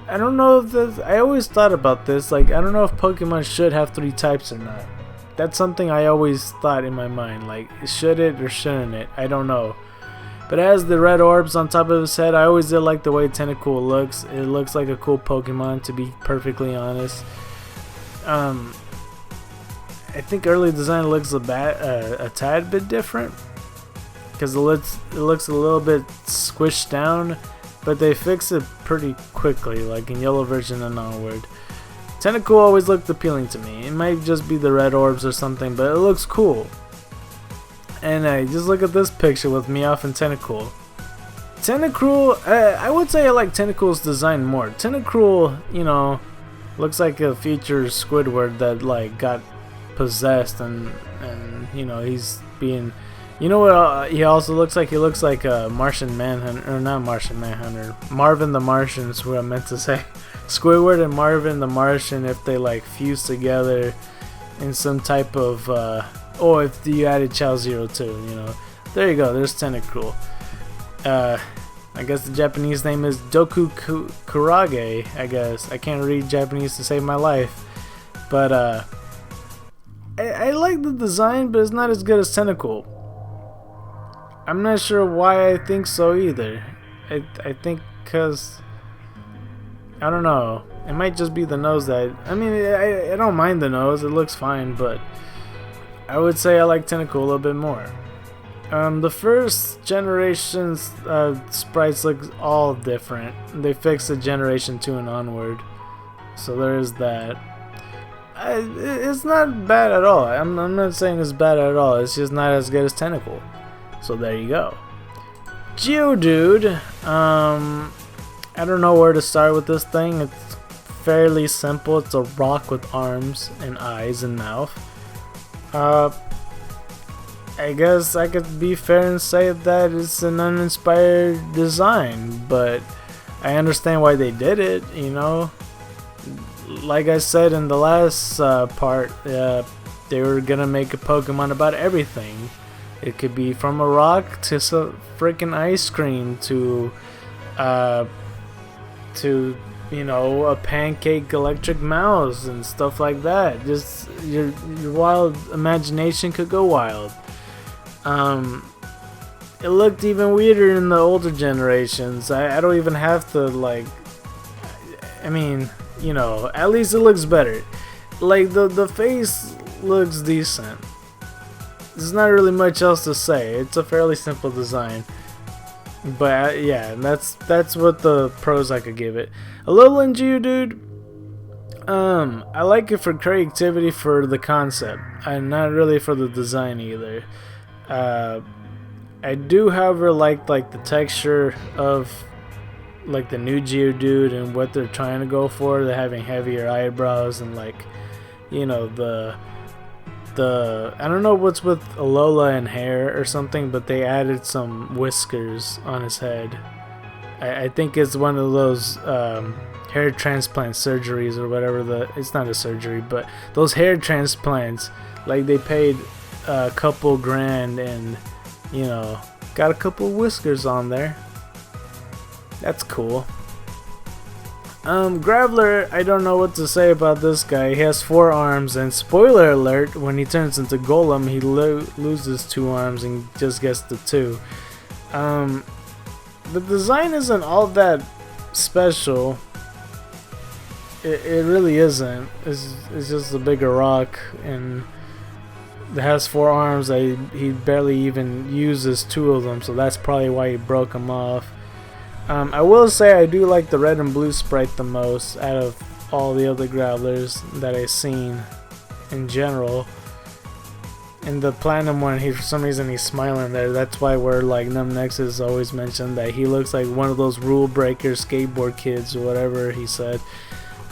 I don't know if this, I always thought about this, like, I don't know if Pokemon should have 3 types or not. That's something I always thought in my mind, like, should it or shouldn't it? I don't know. But it has the red orbs on top of his head. I always did like the way Tentacool looks. It looks like a cool Pokemon, to be perfectly honest. I think early design looks a tad bit different, because it looks a little bit squished down, but they fix it pretty quickly, like in yellow version and onward. Tentacool always looked appealing to me. It might just be the red orbs or something, but it looks cool. And just look at this picture with Meowth and Tentacool. Tentacool, I would say I like Tentacool's design more. Tentacool, you know, looks like a future Squidward that like got possessed, and you know, he's being, you know what he also looks like? He looks like a Martian Manhunter, or not Martian Manhunter, Marvin the Martian is what I meant to say. Squidward and Marvin the Martian, if they like fuse together in some type of if you added Chow Zero too, you know. There you go, there's Tentacool. I guess the Japanese name is Doku Kurage, I guess. I can't read Japanese to save my life. But I like the design, but it's not as good as Tentacool. I'm not sure why I think so either. I think because, I don't know, it might just be the nose that, I mean, I don't mind the nose, it looks fine, but I would say I like Tentacool a little bit more. The first generation's sprites look all different. They fixed the generation 2 and onward, so there is that. It's not bad at all. I'm not saying it's bad at all. It's just not as good as Tentacool. So there you go. Geodude. I don't know where to start with this thing. It's fairly simple. It's a rock with arms and eyes and mouth. I guess I could be fair and say that it's an uninspired design, but I understand why they did it, you know. Like I said in the last part, they were gonna make a Pokemon about everything. It could be from a rock to some freaking ice cream to you know, a pancake electric mouse and stuff like that. Just your wild imagination could go wild. It looked even weirder in the older generations. I don't even have to, like, I mean, you know, at least it looks better. Like, the face looks decent. There's not really much else to say. It's a fairly simple design. But yeah, that's what the pros I could give it. A Lowland Geodude, I like it for creativity, for the concept, and not really for the design either. I do, however, like the texture of like the new Geodude and what they're trying to go for. They're having heavier eyebrows and, like, you know, the I don't know what's with Alola and hair or something, but they added some whiskers on his head. I think it's one of those hair transplant surgeries or whatever. It's not a surgery, but those hair transplants, like, they paid a couple grand and, you know, got a couple whiskers on there. That's cool. Graveler, I don't know what to say about this guy. He has 4 arms, and spoiler alert, when he turns into Gollum, he loses 2 arms and just gets the 2. The design isn't all that special. It really isn't. It's just a bigger rock, and it has 4 arms. He barely even uses 2 of them, so that's probably why he broke them off. I will say I do like the red and blue sprite the most out of all the other Growlers that I've seen in general. In the platinum one, for some reason he's smiling there. That's why where like Numbnex is always mentioned that he looks like one of those rule breaker skateboard kids or whatever he said.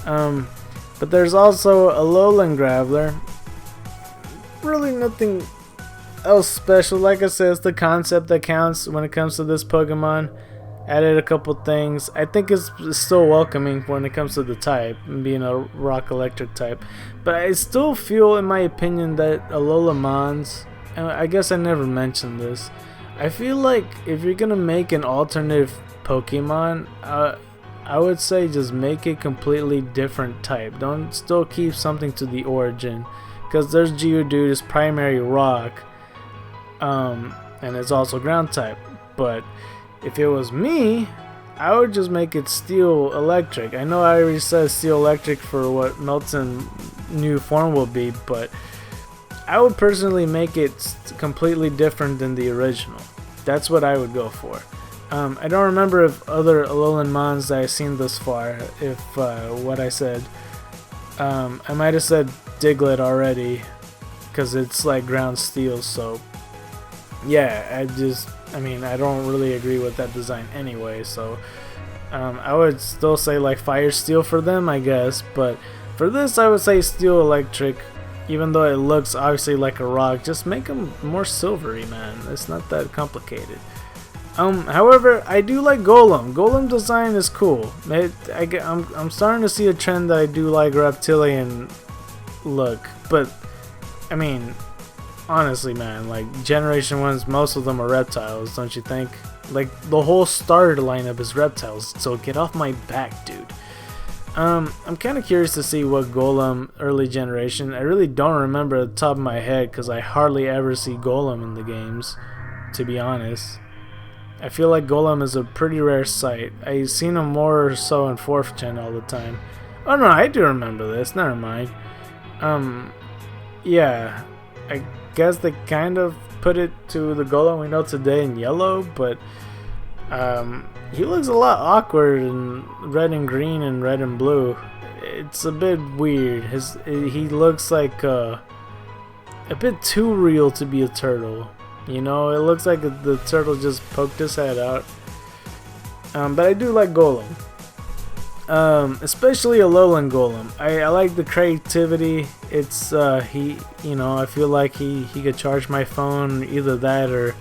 But there's also a Lowland Graveler. Really nothing else special. Like I said, it's the concept that counts when it comes to this Pokemon. Added a couple things. I think it's still welcoming when it comes to the type, being a rock electric type. But I still feel, in my opinion, that Alola Mons, and I guess I never mentioned this, I feel like if you're gonna make an alternative Pokemon, I would say just make a completely different type. Don't still keep something to the origin, because there's Geodude, is primary rock, and it's also ground type. But if it was me, I would just make it Steel Electric. I know I already said Steel Electric for what Melton's new form will be, but I would personally make it completely different than the original. That's what I would go for. I don't remember if other Alolan Mons that I've seen thus far, if what I said. I might have said Diglett already, because it's like ground steel, so yeah, I mean, I don't really agree with that design anyway, so I would still say like Fire Steel for them, I guess, but for this I would say Steel Electric, even though it looks obviously like a rock. Just make them more silvery, man. It's not that complicated. However, I do like Gollum. Gollum design is cool. I'm starting to see a trend that I do like reptilian look, but I mean, honestly, man, like Generation 1s, most of them are reptiles, don't you think? Like the whole starter lineup is reptiles, so get off my back, dude. I'm kind of curious to see what Gollum early generation. I really don't remember at the top of my head because I hardly ever see Gollum in the games, to be honest. I feel like Gollum is a pretty rare sight. I've seen him more so in 4th gen all the time. Oh no, I do remember this, never mind. Yeah, I guess they kind of put it to the Gollum we know today in yellow, but he looks a lot awkward in red and green and red and blue. It's a bit weird. He looks like a bit too real to be a turtle. You know, it looks like the turtle just poked his head out. But I do like Gollum. Especially a Lowland Gollum. I like the creativity. It's you know, I feel like he could charge my phone, either that or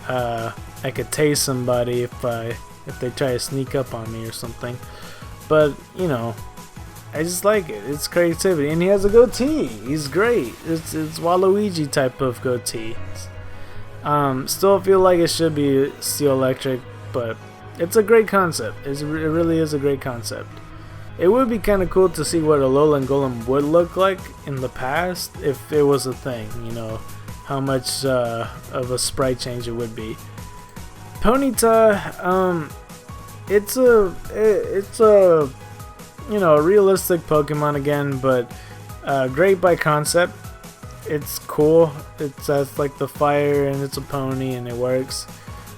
I could tase somebody if they try to sneak up on me or something. But you know, I just like it. It's creativity, and he has a goatee. He's great. It's Waluigi type of goatee. Still feel like it should be Steel Electric, but it's a great concept. It really is a great concept. It would be kind of cool to see what a Lowland Golem would look like in the past if it was a thing, you know, how much of a sprite change it would be. Ponyta, it's a you know, a realistic Pokemon again, but great by concept. It's cool. It has like the fire and it's a pony and it works.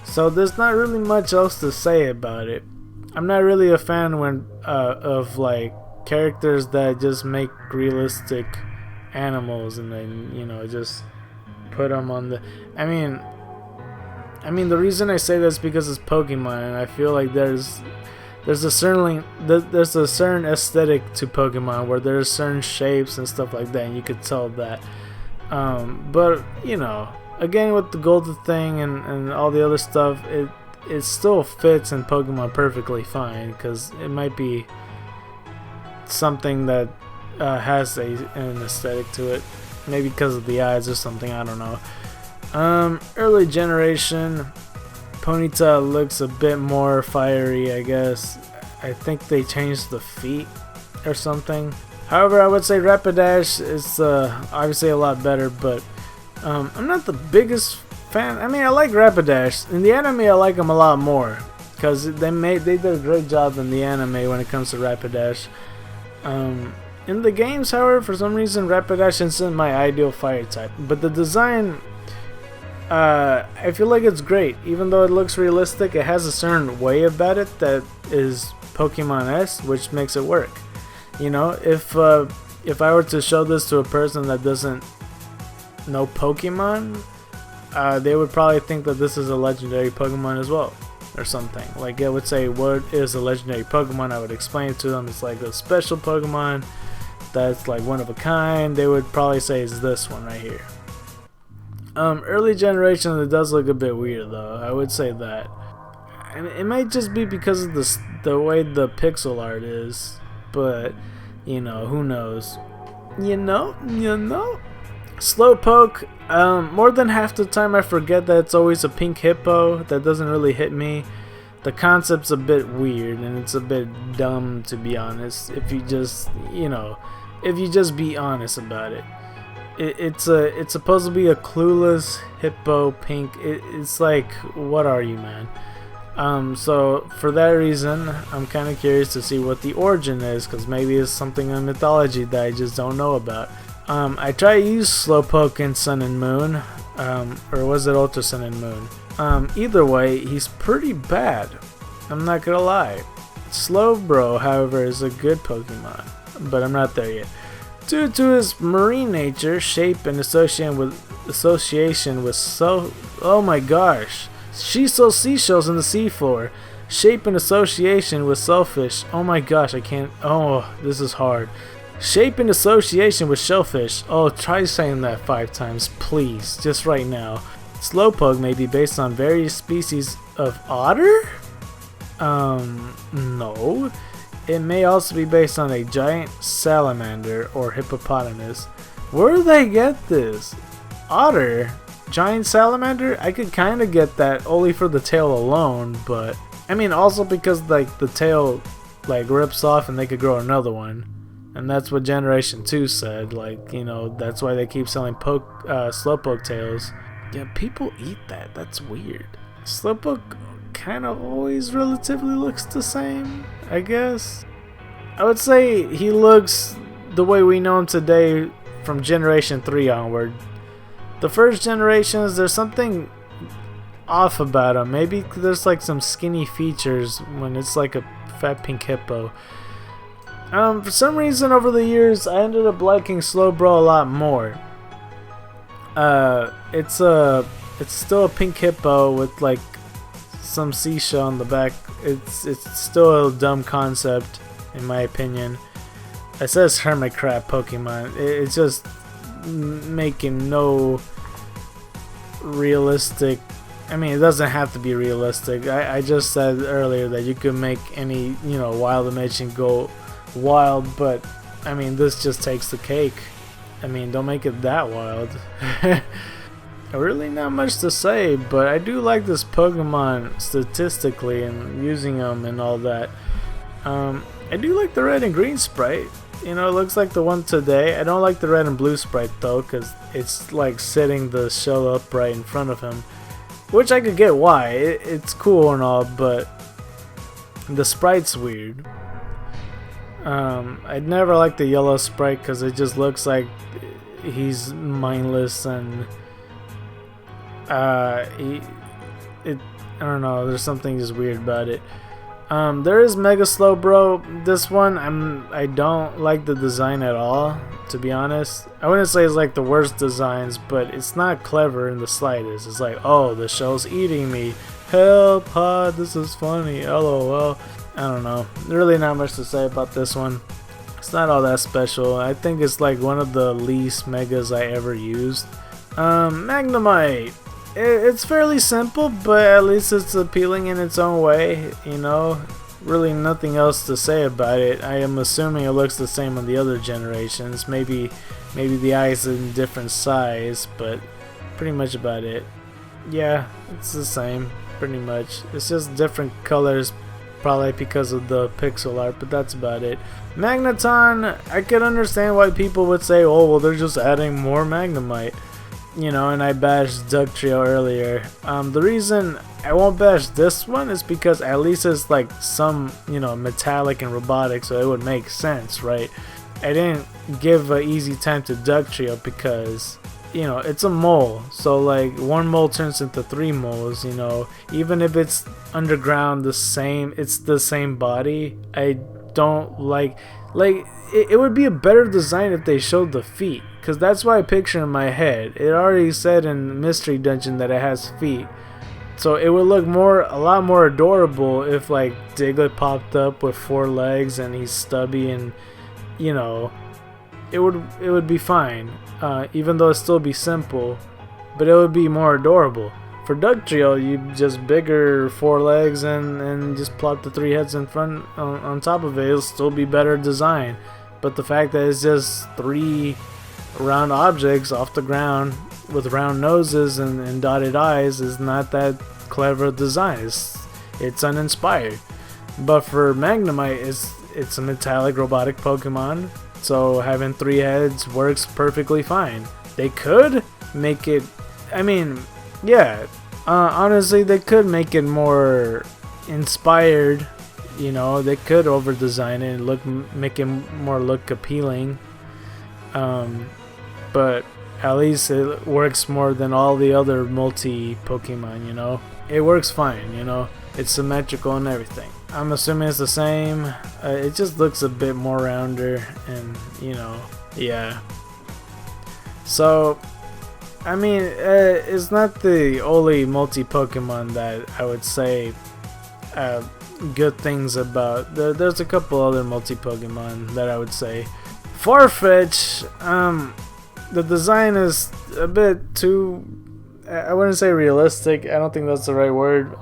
So there's not really much else to say about it. I'm not really a fan of like characters that just make realistic animals and then, you know, just put them on the. I mean the reason I say this is because it's Pokemon, and I feel like there's a certain aesthetic to Pokemon where there's certain shapes and stuff like that, and you could tell that. But you know, again with the golden thing and all the other stuff, it still fits in Pokemon perfectly fine, because it might be something that has an aesthetic to it, maybe because of the eyes or something, I don't know. Early generation Ponyta looks a bit more fiery, I guess. I think they changed the feet or something. However, I would say Rapidash is obviously a lot better, but I'm not the biggest fan. I mean, I like Rapidash. In the anime, I like him a lot more because they did a great job in the anime when it comes to Rapidash. In the games, however, for some reason, Rapidash isn't my ideal fire type. But the design, I feel like it's great. Even though it looks realistic, it has a certain way about it that is Pokemon-esque, which makes it work. You know, if I were to show this to a person that doesn't know Pokemon, they would probably think that this is a legendary Pokemon as well, or something. Like, it would say, what is a legendary Pokemon? I would explain it to them. It's like a special Pokemon that's like one of a kind. They would probably say it's this one right here. Early generation, it does look a bit weird though. I would say that. And it might just be because of the way the pixel art is, but you know, who knows? You know. Slowpoke. More than half the time, I forget that it's always a pink hippo. That doesn't really hit me. The concept's a bit weird and it's a bit dumb, to be honest. If you just, be honest about it. It's supposed to be a clueless hippo pink. It's like, what are you, man? So for that reason, I'm kind of curious to see what the origin is, because maybe it's something in mythology that I just don't know about. I tried to use Slowpoke in Sun and Moon, or was it Ultra Sun and Moon? Either way, he's pretty bad. I'm not gonna lie. Slowbro, however, is a good Pokemon, but I'm not there yet. Due to his marine nature, shape, and association with oh my gosh, Shiso seashells in the seafloor. Shape and association with shellfish. Oh my gosh, I can't. Oh, this is hard. Shape and association with shellfish. Oh, try saying that 5 times, please, just right now. Slowpoke may be based on various species of otter? No. It may also be based on a giant salamander or hippopotamus. Where do they get this? Otter? Giant salamander? I could kind of get that only for the tail alone, but I mean also because like the tail like rips off and they could grow another one. And that's what Generation 2 said, like, you know, that's why they keep selling Slowpoke tails. Yeah, people eat that. That's weird. Slowpoke kind of always relatively looks the same, I guess. I would say he looks the way we know him today from Generation 3 onward. The first generations, there's something off about him. Maybe there's like some skinny features when it's like a fat pink hippo. For some reason over the years, I ended up liking Slowbro a lot more. It's still a pink hippo with like some seashell on the back. It's still a dumb concept in my opinion. It says hermit crab Pokemon. It's just making no realistic. I mean, it doesn't have to be realistic. I just said earlier that you could make any wild imagine go wild, but I mean this just takes the cake. I mean, don't make it that wild. Really not much to say, but I do like this Pokemon statistically and using them and all that. I do like the red and green sprite. It looks like the one today. I don't like the red and blue sprite though, because it's like setting the shell up right in front of him, which I could get why. It's cool and all, but the sprite's weird. I'd never liked the yellow sprite because it just looks like he's mindless and I don't know, there's something just weird about it. There is Mega Slowbro. This one I don't like the design at all, to be honest. I wouldn't say it's like the worst designs, but it's not clever in the slightest. It's like, oh, the shell's eating me. Help, this is funny. LOL. I don't know. Really not much to say about this one. It's not all that special. I think it's like one of the least megas I ever used. Magnemite. It's fairly simple, but at least it's appealing in its own way, Really nothing else to say about it. I am assuming it looks the same on the other generations. Maybe the eyes in different size, but pretty much about it. Yeah, it's the same, pretty much. It's just different colors probably because of the pixel art, but that's about it. Magneton, I could understand why people would say, oh well, they're just adding more Magnemite, you know, and I bashed Dugtrio earlier. The reason I won't bash this one is because at least it's like some, you know, metallic and robotic, so it would make sense, right? I didn't give an easy time to Dugtrio because, you know, it's a mole, so like one mole turns into 3 moles, you know, even if it's underground it's the same body. I don't like it would be a better design if they showed the feet, because that's what I picture in my head. It already said in Mystery Dungeon that it has feet, so it would look a lot more adorable if like Diglett popped up with 4 legs and he's stubby, and you know, it would be fine, even though it still be simple, but it would be more adorable. For Dugtrio, you just bigger 4 legs and just plop the 3 heads in front on top of it. It'll still be better design, but the fact that it's just 3 round objects off the ground with round noses and dotted eyes is not that clever design. It's uninspired. But for Magnemite, it's a metallic robotic Pokemon, so having 3 heads works perfectly fine. They could make it, I mean, yeah, honestly, they could make it more inspired, you know, they could over-design it and make it more look appealing, but at least it works more than all the other multi-Pokemon, you know. It works fine, you know, it's symmetrical and everything. I'm assuming it's the same, it just looks a bit more rounder, and you know, yeah. So, I mean, it's not the only multi-Pokemon that I would say good things about. There's a couple other multi-Pokemon that I would say. Farfetch, the design is a bit too, I wouldn't say realistic, I don't think that's the right word.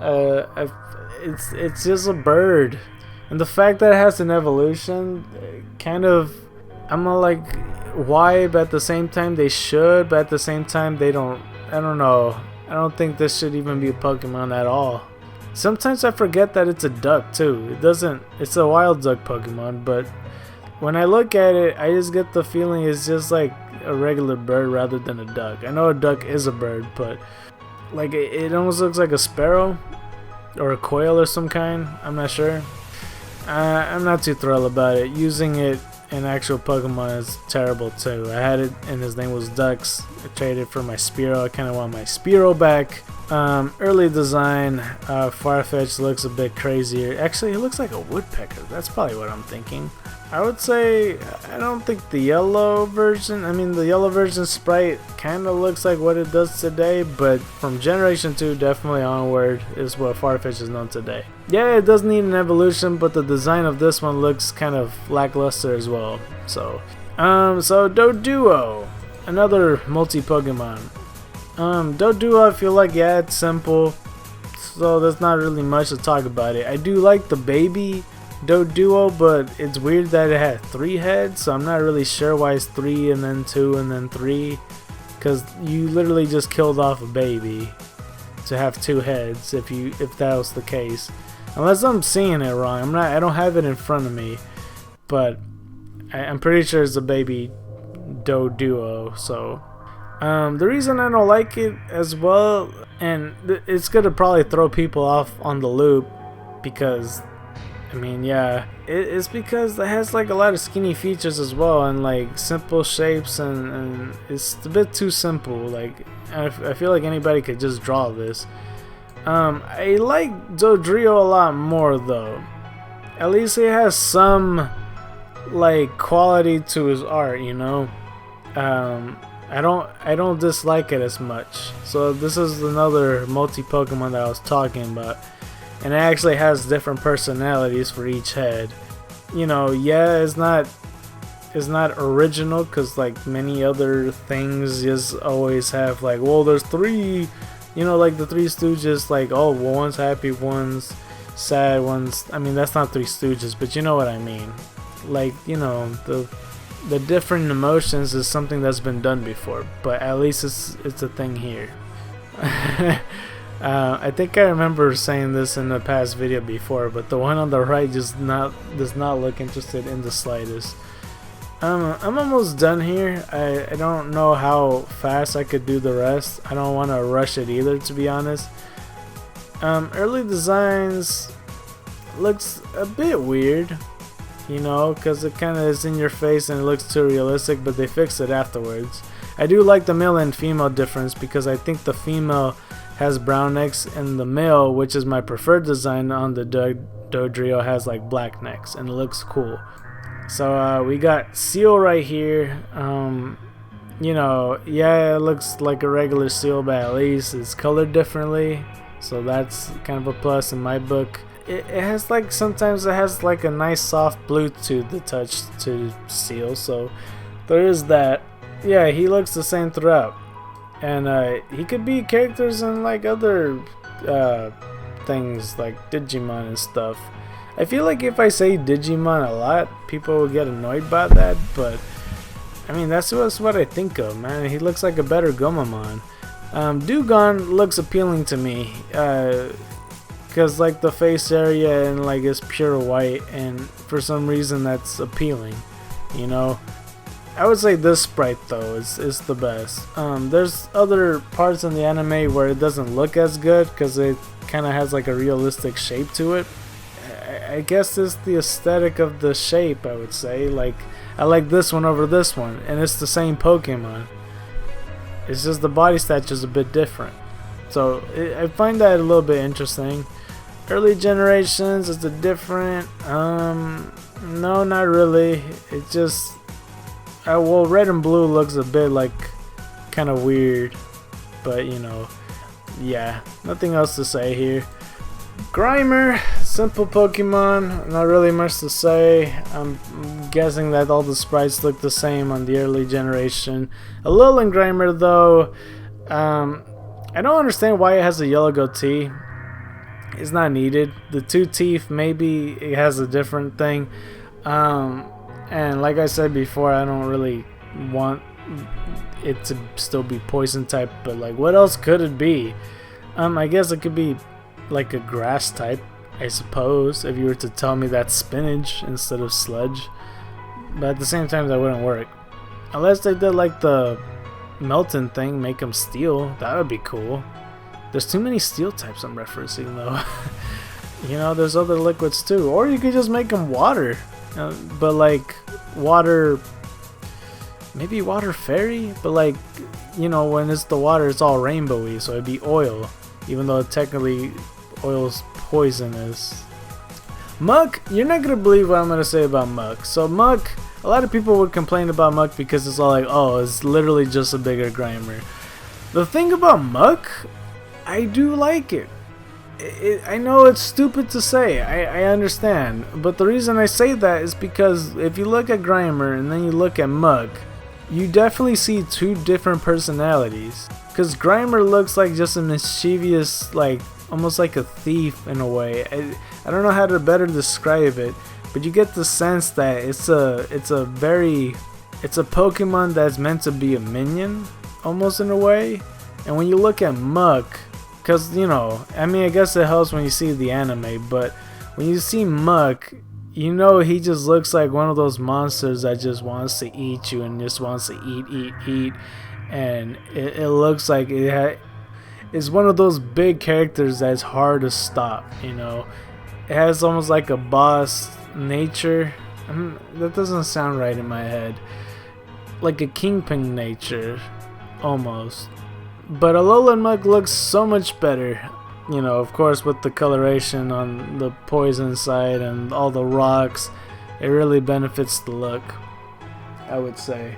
It's just a bird, and the fact that it has an evolution, kind of, I'm not like, why, but at the same time they should, but at the same time they don't. I don't know, I don't think this should even be a Pokemon at all. Sometimes I forget that it's a duck too. It's a wild duck Pokemon, but when I look at it, I just get the feeling it's just like a regular bird rather than a duck. I know a duck is a bird, but like it almost looks like a sparrow or a quail or some kind. I'm not sure. I'm not too thrilled about it. Using it in actual Pokemon is terrible too. I had it and his name was Dux. I traded for my Spearow. I kind of want my Spearow back. Early design, Farfetch looks a bit crazier. Actually, it looks like a woodpecker. That's probably what I'm thinking. I would say, I don't think the yellow version, the yellow version sprite kind of looks like what it does today, but from Generation 2 definitely onward is what Farfetch is known today. Yeah, it does need an evolution, but the design of this one looks kind of lackluster as well. So Doduo, another multi-Pokemon. Doduo, I feel like, yeah, it's simple, so there's not really much to talk about it. I do like the baby Doduo, but it's weird that it had 3 heads, so I'm not really sure why it's 3 and then 2 and then 3, because you literally just killed off a baby to have 2 heads if that was the case, unless I'm seeing it wrong. I don't have it in front of me, but I'm pretty sure it's a baby Doduo. So the reason I don't like it as well, and it's gonna probably throw people off on the loop, because yeah, it's because it has like a lot of skinny features as well, and like simple shapes, and it's a bit too simple. Like I feel like anybody could just draw this. I like Dodrio a lot more though. At least it has some like quality to his art, you know. I don't dislike it as much. So this is another multi-Pokemon that I was talking about. And it actually has different personalities for each head. You know, yeah, it's not original, because like many other things just always have like, well, there's 3, you know, like the 3 Stooges, like, oh, well, one's happy, one's sad, one's, that's not 3 Stooges, but you know what I mean. Like, you know, the different emotions is something that's been done before, but at least it's a thing here. I think I remember saying this in a past video before, but the one on the right just does not look interested in the slightest. I'm almost done here. I don't know how fast I could do the rest. I don't want to rush it either, to be honest. Early designs looks a bit weird, you know, because it kind of is in your face and it looks too realistic, but they fixed it afterwards. I do like the male and female difference because I think the female has brown necks and the male, which is my preferred design on the Dodrio, has like black necks, and it looks cool. So we got Seal right here. You know, yeah, it looks like a regular Seal, but at least it's colored differently, so that's kind of a plus in my book. It has like, sometimes it has like a nice soft blue to the touch to Seal, so there is that. Yeah, he looks the same throughout. And he could be characters in like other things like Digimon and stuff. I feel like if I say Digimon a lot, people will get annoyed by that, but I mean, that's what I think of, man. He looks like a better Gomamon. Dewgong looks appealing to me, because like the face area and like it's pure white, and for some reason that's appealing, you know. I would say this sprite though is the best. There's other parts in the anime where it doesn't look as good because it kind of has like a realistic shape to it. I guess it's the aesthetic of the shape, I would say. Like, I like this one over this one, and it's the same Pokemon. It's just the body stature is a bit different. So I find that a little bit interesting. Early generations, is it different? No, not really. It just well, red and blue looks a bit like kind of weird, but you know, yeah, nothing else to say here. Grimer, simple Pokemon, not really much to say. I'm guessing that all the sprites look the same on the early generation. A Lowland Grimer though, I don't understand why it has a yellow goatee. It's not needed. The 2 teeth, maybe it has a different thing. And like I said before, I don't really want it to still be poison type, but like, what else could it be? I guess it could be like a grass type, I suppose, if you were to tell me that's spinach instead of sludge. But at the same time, that wouldn't work. Unless they did like the Melton thing, make them steel. That would be cool. There's too many steel types I'm referencing though. You know, there's other liquids too. Or you could just make them water. But like water, maybe water fairy, but like, you know, when it's the water, it's all rainbowy, so it'd be oil, even though technically oil's poisonous. Muck, you're not gonna believe what I'm gonna say about Muck. So Muck, a lot of people would complain about Muck because it's all like, oh, it's literally just a bigger Grimer. The thing about Muck, I do like it. I know it's stupid to say, I understand, but the reason I say that is because if you look at Grimer and then you look at Muck, you definitely see two different personalities. Because Grimer looks like just a mischievous, like almost like a thief in a way. I don't know how to better describe it, but you get the sense that it's a Pokemon that's meant to be a minion, almost in a way. And when you look at Muck, because, you know, I mean, I guess it helps when you see the anime, but when you see Muck, you know he just looks like one of those monsters that just wants to eat you and just wants to eat. And it looks like it's one of those big characters that's hard to stop, you know. It has almost like a boss nature. That doesn't sound right in my head. Like a kingpin nature, almost. But a Lowland Muck looks so much better, you know, of course with the coloration on the poison side and all the rocks. It really benefits the look, I would say.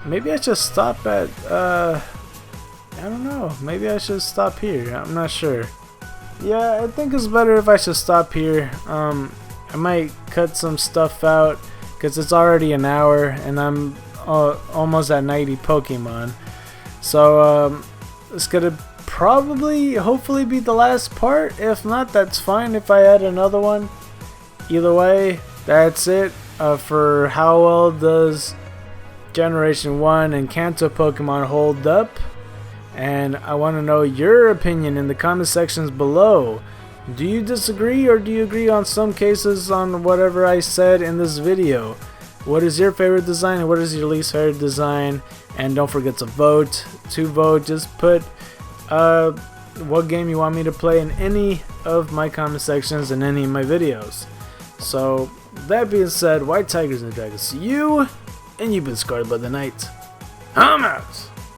Maybe I should stop at, I don't know, maybe I should stop here, I'm not sure. Yeah, I think it's better if I should stop here. I might cut some stuff out because it's already an hour and I'm almost at 90 Pokemon. So it's gonna probably, hopefully, be the last part. If not, that's fine if I add another one. Either way, that's it for how well does Generation 1 and Kanto Pokemon hold up. And I want to know your opinion in the comment sections below. Do you disagree, or do you agree on some cases on whatever I said in this video? What is your favorite design and what is your least favorite design? And don't forget to vote. To vote, just put what game you want me to play in any of my comment sections in any of my videos. So that being said, White Tigers and Dragons, see you, and you've been scarred by the night. I'm out.